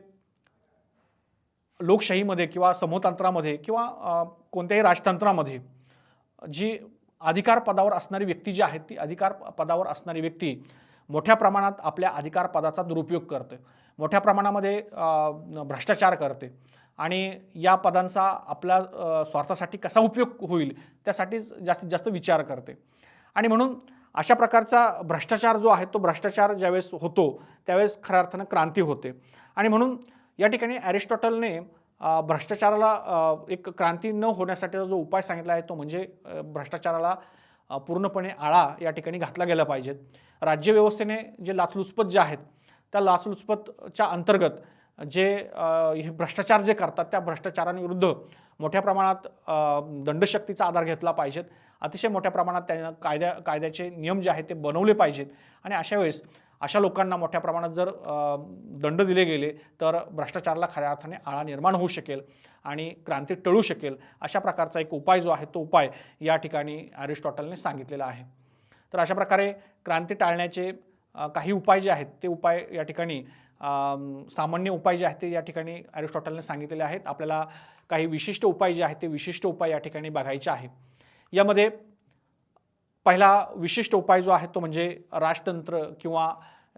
लोकशाहीमध्ये किंवा समूहतंत्रामध्ये किंवा कोणत्याही राजतंत्रामध्ये जी अधिकार पदावर असणारी व्यक्ती जी आहे ती अधिकार पदावर असणारी व्यक्ती मोठ्या प्रमाणात आपल्या अधिकार पदाचा दुरुपयोग करते, मोठ्या प्रमाणामध्ये भ्रष्टाचार करते आणि या पदांचा आपल्या स्वार्थासाठी कसा उपयोग होईल त्यासाठी जास्तीत जास्त विचार करते. आणि म्हणून अशा प्रकारचा भ्रष्टाचार जो आहे तो भ्रष्टाचार ज्यावेळेस होतो त्यावेळेस खऱ्या अर्थानं क्रांती होते. आणि म्हणून या ठिकाणी अरिस्टॉटलने भ्रष्टाचाराला एक क्रांती न होण्यासाठीचा जो उपाय सांगितला आहे तो म्हणजे भ्रष्टाचाराला पूर्णपणे आळा या ठिकाणी घातला गेला पाहिजे. राज्यव्यवस्थेने जे लाचलुचपत जे आहेत त्या लाचलुचपतच्या अंतर्गत जे हे भ्रष्टाचार जे करतात त्या भ्रष्टाचारांविरुद्ध मोठ्या प्रमाणात दंडशक्तीचा आधार घेतला पाहिजेत. अतिशय मोठ्या प्रमाणात त्यांना कायद्याचे नियम जे आहेत ते बनवले पाहिजेत आणि अशा वेळेस अशा लोकांना मोठ्या प्रमाणात जर दंड दिले गेले तर भ्रष्टाचाराला खऱ्या अर्थाने आळा निर्माण होऊ शकेल आणि क्रांती टळू शकेल. अशा प्रकारचा एक उपाय जो आहे तो उपाय या ठिकाणी अरिस्टॉटलने सांगितलेला आहे. तर अशा प्रकारे क्रांती टाळण्याचे काही उपाय जे आहेत ते उपाय या ठिकाणी सामान्य उपाय जे आहेत ते या ठिकाणी अरिस्टॉटलने सांगितलेले आहेत. आपल्याला काही विशिष्ट उपाय जे आहेत ते विशिष्ट उपाय या ठिकाणी बघायचे आहे. यामध्ये पहिला विशिष्ट उपाय जो आहे तो म्हणजे राजतंत्र किंवा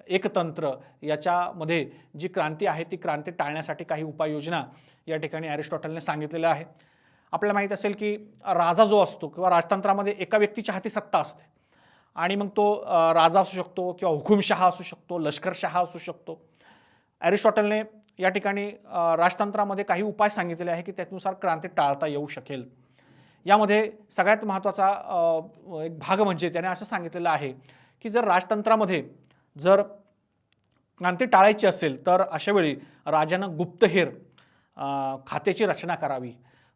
एकतंत्र याच्यामध्ये जी क्रांती आहे ती क्रांती टाळण्यासाठी काही उपाययोजना या ठिकाणी अरिस्टॉटलने सांगितलेल्या आहे. आपल्याला माहीत असेल की राजा जो असतो किंवा राजतंत्रामध्ये एका व्यक्तीच्या हाती सत्ता असते आणि मग तो राजा असू शकतो किंवा हुकुमशहा असू शकतो, लष्करशहा असू शकतो. अरिस्टॉटलने या ठिकाणी राजतंत्रामध्ये काही उपाय सांगितलेले आहे की त्यानुसार क्रांती टाळता येऊ शकेल. यामध्ये सगळ्यात महत्त्वाचा एक भाग म्हणजे त्याने असं सांगितलेलं आहे की जर राजतंत्रामध्ये जर क्रांती टाळायची असेल तर अशावेळी राजानं गुप्तहेर खात्याची रचना करावी.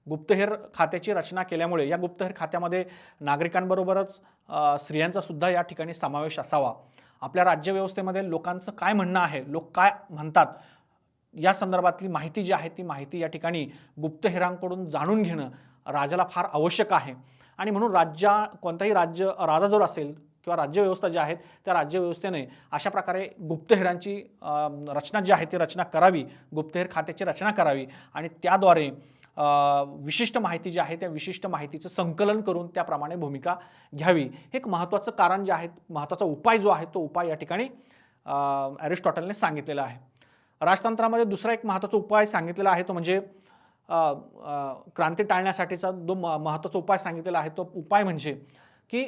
गुप्तहेर खात्याची रचना केल्यामुळे या गुप्तहेर खात्यामध्ये नागरिकांबरोबरच स्त्रियांचा सुद्धा या ठिकाणी समावेश असावा. आपल्या राज्यव्यवस्थेमध्ये लोकांचं काय म्हणणं आहे, लोक काय म्हणतात या संदर्भातली माहिती जी आहे ती माहिती या ठिकाणी गुप्तहेरांकडून जाणून घेणं राजाला फार आवश्यक आहे. आणि म्हणून कोणताही राजा जर असेल किंवा राज्यव्यवस्था जी आहे त्या राज्यव्यवस्थेने अशा प्रकारे गुप्तहेरांची रचना जी आहे ती रचना करावी, गुप्तहेर खात्याची रचना करावी आणि त्याद्वारे विशिष्ट माहिती जी आहे त्या विशिष्ट माहितीचं संकलन करून त्याप्रमाणे भूमिका घ्यावी. हे एक महत्त्वाचं कारण जे आहे, महत्त्वाचा उपाय जो आहे तो उपाय या ठिकाणी अरिस्टॉटलने सांगितलेला आहे. राजतंत्रामध्ये दुसरा एक महत्त्वाचा उपाय सांगितलेला आहे तो म्हणजे क्रांती टाळण्यासाठीचा जो महत्त्वाचा उपाय सांगितलेला आहे तो उपाय म्हणजे की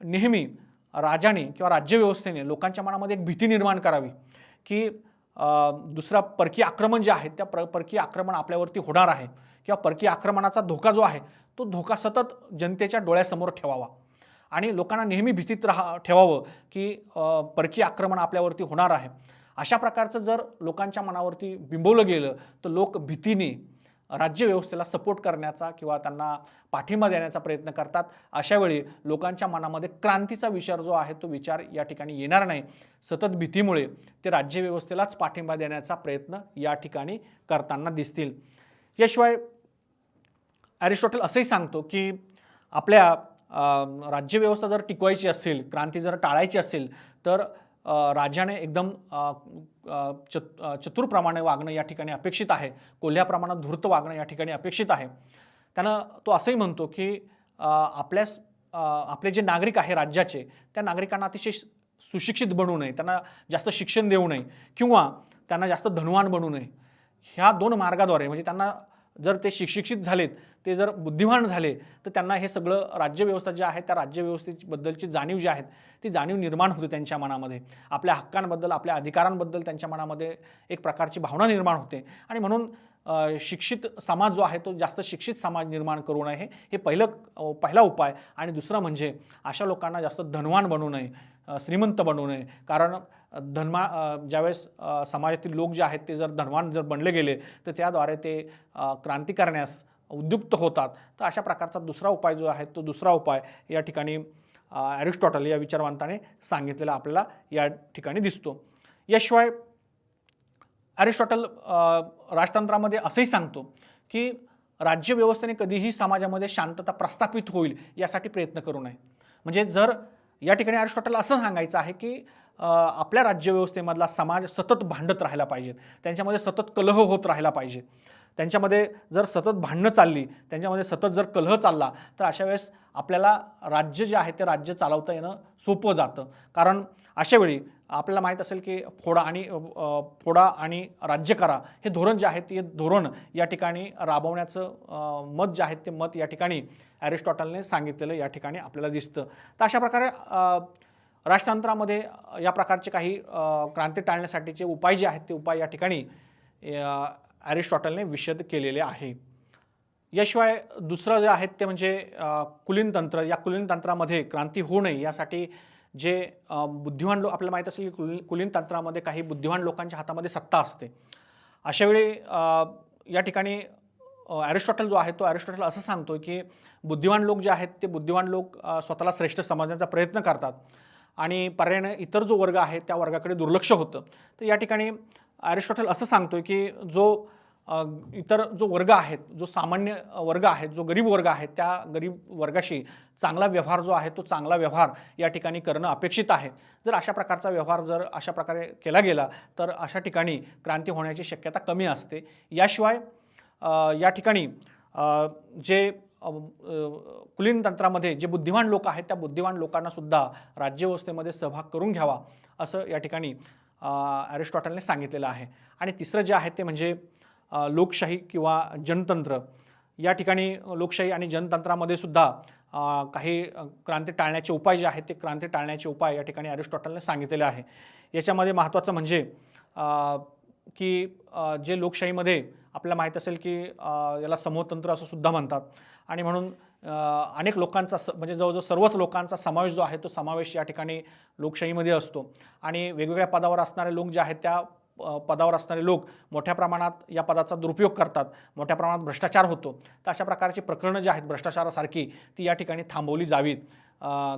नेहमी राजाने किंवा राज्यव्यवस्थेने लोकांच्या मनामध्ये एक भीती निर्माण करावी की दुसरा परकीय आक्रमण जे आहे त्या परकीय आक्रमण आपल्यावरती होणार आहे किंवा परकीय आक्रमणाचा धोका जो आहे तो धोका सतत जनतेच्या डोळ्यासमोर ठेवावा आणि लोकांना नेहमी भीतीत ठेवावं की परकीय आक्रमण आपल्यावरती होणार आहे. अशा प्रकारचं जर लोकांच्या मनावरती बिंबवलं गेलं तर लोक भीतीने राज्यव्यवस्थेला सपोर्ट करण्याचा किंवा त्यांना पाठिंबा देण्याचा प्रयत्न करतात. अशावेळी लोकांच्या मनामध्ये क्रांतीचा विचार जो आहे तो विचार या ठिकाणी येणार नाही. सतत भीतीमुळे ते राज्यव्यवस्थेलाच पाठिंबा देण्याचा प्रयत्न या ठिकाणी करताना दिसतील. याशिवाय अरिस्टॉटल असंही सांगतो की आपल्या राज्यव्यवस्था जर टिकवायची असेल, क्रांती जर टाळायची असेल तर राजाने एकदम चतुरप्रमाणे वागणं या ठिकाणी अपेक्षित आहे, कोल्ह्याप्रमाणे धूर्त वागणं या ठिकाणी अपेक्षित आहे. त्यानं तो असंही म्हणतो की आपले जे नागरिक आहे राज्याचे त्या नागरिकांना अतिशय सुशिक्षित बनवू नये, त्यांना जास्त शिक्षण देऊ नये किंवा त्यांना जास्त धनवान बनवू नये. ह्या दोन मार्गाद्वारे म्हणजे त्यांना जर ते शिक्षित झालेत, ते जर बुद्धिमान झाले, तर त्यांना हे सगळं राज्यव्यवस्था जी आहे त्या राज्यव्यवस्थेबद्दलची जाणीव जी आहे ती जाणीव निर्माण होते त्यांच्या मनामध्ये. आपल्या हक्कांबद्दल, आपल्या अधिकारांबद्दल त्यांच्या मनामध्ये एक प्रकारची भावना निर्माण होते आणि म्हणून शिक्षित समाज जो आहे तो जास्त शिक्षित समाज निर्माण करू नये हे पहिला उपाय. आणि दुसरं म्हणजे अशा लोकांना जास्त धनवान बनवू नये, श्रीमंत बनवू नये. कारण ज्यावेळेस समाजातील लोक जे आहेत ते जर धनवान जर बनले गेले तर त्याद्वारे ते क्रांती करण्यास उद्युक्त होतात. तर अशा प्रकारचा दुसरा उपाय जो आहे तो दुसरा उपाय या ठिकाणी ॲरिस्टॉटल या विचारवंताने सांगितलेला आपल्याला या ठिकाणी दिसतो. याशिवाय ॲरिस्टॉटल राजतंत्रामध्ये असंही सांगतो की राज्यव्यवस्थेने कधीही समाजामध्ये शांतता प्रस्थापित होईल यासाठी प्रयत्न करू नये. म्हणजे जर या ठिकाणी ॲरिस्टॉटल असं सांगायचं आहे की आपल्या राज्यव्यवस्थेमधला समाज सतत भांडत राहायला पाहिजे, त्यांच्यामध्ये सतत कलह होत राहायला पाहिजे. त्यांच्यामध्ये जर सतत भांडणं चालली, त्यांच्यामध्ये सतत जर कलह चालला तर अशा वेळेस आपल्याला राज्य जे आहे ते राज्य चालवता येणं सोपं जातं. कारण अशावेळी आपल्याला माहीत असेल की फोडा आणि राज्य करा हे धोरण जे आहे ते धोरण या ठिकाणी राबवण्याचं मत जे आहे ते मत या ठिकाणी ॲरिस्टॉटलने सांगितलेलं या ठिकाणी आपल्याला दिसतं. तर अशा प्रकारे राजतंत्रामध्ये या प्रकारचे काही क्रांती टाळण्यासाठीचे उपाय जे आहेत ते उपाय या ठिकाणी ॲरिस्टॉटलने विशद केलेले आहे. याशिवाय दुसरं जे आहेत ते म्हणजे कुलीन तंत्र. या कुलीन तंत्रामध्ये क्रांती होऊ नये यासाठी जे बुद्धिमान लोक, आपल्याला माहीत असेल की कुलीन तंत्रामध्ये काही बुद्धिमान लोकांच्या हातामध्ये सत्ता असते. अशावेळी या ठिकाणी ॲरिस्टॉटल जो आहे तो ॲरिस्टॉटल असं सांगतो की बुद्धिमान लोक जे आहेत ते बुद्धिमान लोक स्वतःला श्रेष्ठ समजण्याचा प्रयत्न करतात आणि पर्यायाने इतर जो वर्ग आहे त्या वर्गाकडे दुर्लक्ष होतं. तर या ठिकाणी ॲरिस्टॉटल असं सांगतो की इतर जो वर्ग आहेत, जो सामान्य वर्ग आहे, जो गरीब वर्ग आहे, त्या गरीब वर्गाशी चांगला व्यवहार जो आहे तो चांगला व्यवहार या ठिकाणी करणं अपेक्षित आहे. जर अशा प्रकारचा व्यवहार जर अशा प्रकारे केला गेला तर अशा ठिकाणी क्रांती होण्याची शक्यता कमी असते. याशिवाय या ठिकाणी जे कुलीन तंत्रामध्ये जे बुद्धिमान लोक आहेत त्या बुद्धिमान लोकांना सुद्धा राज्यव्यवस्थेमध्ये सहभाग करून घ्यावा असं या ठिकाणी ॲरिस्टॉटलने सांगितलेलं आहे. आणि तिसरं जे आहे ते म्हणजे लोकशाही किंवा जनतंत्र. या ठिकाणी लोकशाही आणि जनतंत्रामध्ये सुद्धा काही क्रांती टाळण्याचे उपाय जे आहेत ते क्रांती टाळण्याचे उपाय या ठिकाणी ॲरिस्टॉटलने सांगितलेले आहे. याच्यामध्ये महत्त्वाचं म्हणजे की जे लोकशाहीमध्ये आपल्याला माहीत असेल की याला समूहतंत्र असं सुद्धा म्हणतात आणि म्हणून अनेक लोकांचा म्हणजे जवळजवळ सर्वच लोकांचा समावेश जो आहे तो समावेश या ठिकाणी लोकशाहीमध्ये असतो आणि वेगवेगळ्या पदावर असणारे लोक जे आहेत त्या पदावर असणारे लोक मोठ्या प्रमाणात या पदाचा दुरुपयोग करतात, मोठ्या प्रमाणात भ्रष्टाचार होतो. तर अशा प्रकारची प्रकरणं जी आहेत भ्रष्टाचारासारखी ती या ठिकाणी थांबवली जावीत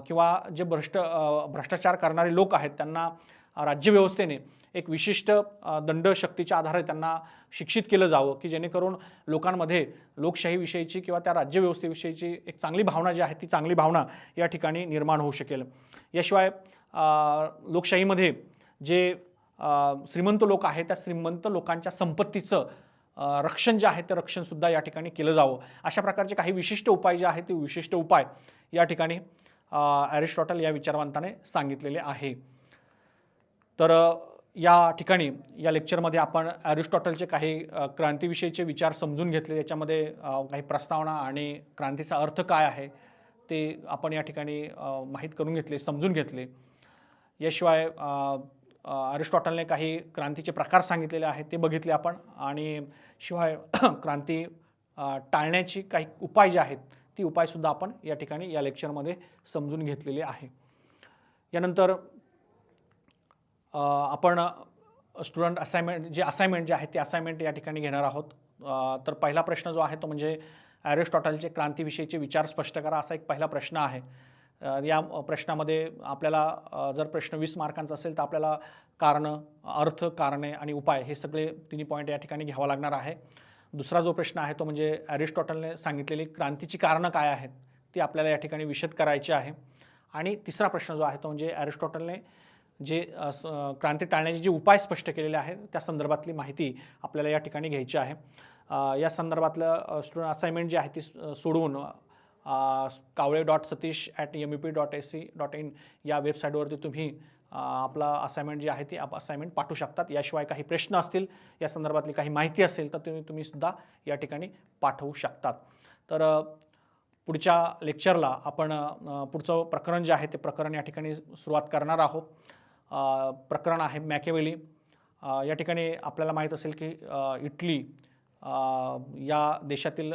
किंवा जे भ्रष्टाचार करणारे लोक आहेत त्यांना राज्यव्यवस्थेने एक विशिष्ट दंडशक्तीच्या आधारे त्यांना शिक्षित केलं जावं की जेणेकरून लोकांमध्ये लोकशाहीविषयीची किंवा त्या राज्यव्यवस्थेविषयीची एक चांगली भावना जी आहे ती चांगली भावना या ठिकाणी निर्माण होऊ शकेल. याशिवाय लोकशाहीमध्ये जे श्रीमंत लोक आहेत त्या श्रीमंत लोकांच्या संपत्तीचं रक्षण जे आहे ते रक्षणसुद्धा या ठिकाणी केलं जावं. अशा प्रकारचे काही विशिष्ट उपाय जे आहेत ते विशिष्ट उपाय या ठिकाणी ॲरिस्टॉटल या विचारवंताने सांगितलेले आहे. तर या ठिकाणी या लेक्चरमध्ये आपण ॲरिस्टॉटलचे काही क्रांतीविषयीचे विचार समजून घेतले. याच्यामध्ये काही प्रस्तावना आणि क्रांतीचा अर्थ काय आहे ते आपण या ठिकाणी माहीत करून घेतले, समजून घेतले. याशिवाय ॲरिस्टॉटलने काही क्रांतीचे प्रकार सांगितलेले आहेत ते बघितले आपण आणि शिवाय क्रांती टाळण्याची काही उपाय जे आहेत ती उपायसुद्धा आपण या ठिकाणी या लेक्चरमध्ये समजून घेतलेले आहे. यानंतर आपण स्टुडंट असाइनमेंट जे आहे ते असाइनमेंट या ठिकाणी घेणार आहोत. तर पहिला प्रश्न जो आहे तो म्हणजे ॲरिस्टॉटलचे क्रांतीविषयीचे विचार स्पष्ट करा असा एक पहिला प्रश्न आहे. या प्रश्नामध्ये आपल्याला जर प्रश्न 20 मार्कांचा असेल तर आपल्याला कारणं, अर्थ, कारणे आणि उपाय हे सगळे तिन्ही पॉईंट या ठिकाणी घ्यावा लागणार आहे. दुसरा जो प्रश्न आहे तो म्हणजे ॲरिस्टॉटलने सांगितलेली क्रांतीची कारणं काय आहेत ती आपल्याला या ठिकाणी विशद करायची आहे. आणि तिसरा प्रश्न जो आहे तो म्हणजे ॲरिस्टॉटलने जे क्रांती टाळण्याचे जे उपाय स्पष्ट केलेले आहेत त्या संदर्भातली माहिती आपल्याला या ठिकाणी घ्यायची आहे. या संदर्भातलं स्टुडंट असाइनमेंट जे आहे ती सोडवून kavle.satish@mep.ac.in या वेबसाईटवरती तुम्ही आपला असाइनमेंट जी आहे ती असाइनमेंट पाठवू शकतात. याशिवाय काही प्रश्न असतील, या संदर्भातली काही माहिती असेल तर तुम्ही सुद्धा या ठिकाणी पाठवू शकतात. तर पुढच्या लेक्चरला आपण पुढचं प्रकरण जे आहे ते प्रकरण या ठिकाणी सुरुवात करणार आहोत. प्रकरण आहे मॅकियावेली. या ठिकाणी आपल्याला माहीत असेल की इटली या देशातील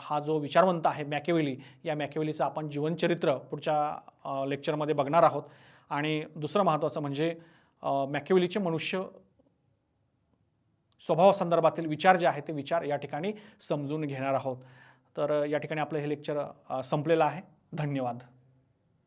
हा जो विचारवंत आहे मॅकियावेली, या मॅकियावेलीचं आपण जीवनचरित्र पुढच्या लेक्चरमध्ये बघणार आहोत. आणि दुसरं महत्त्वाचं म्हणजे मॅकियावेलीचे मनुष्य स्वभावासंदर्भातील विचार जे आहेत ते विचार या ठिकाणी समजून घेणार आहोत. तर या ठिकाणी आपलं हे लेक्चर संपलेलं आहे. धन्यवाद.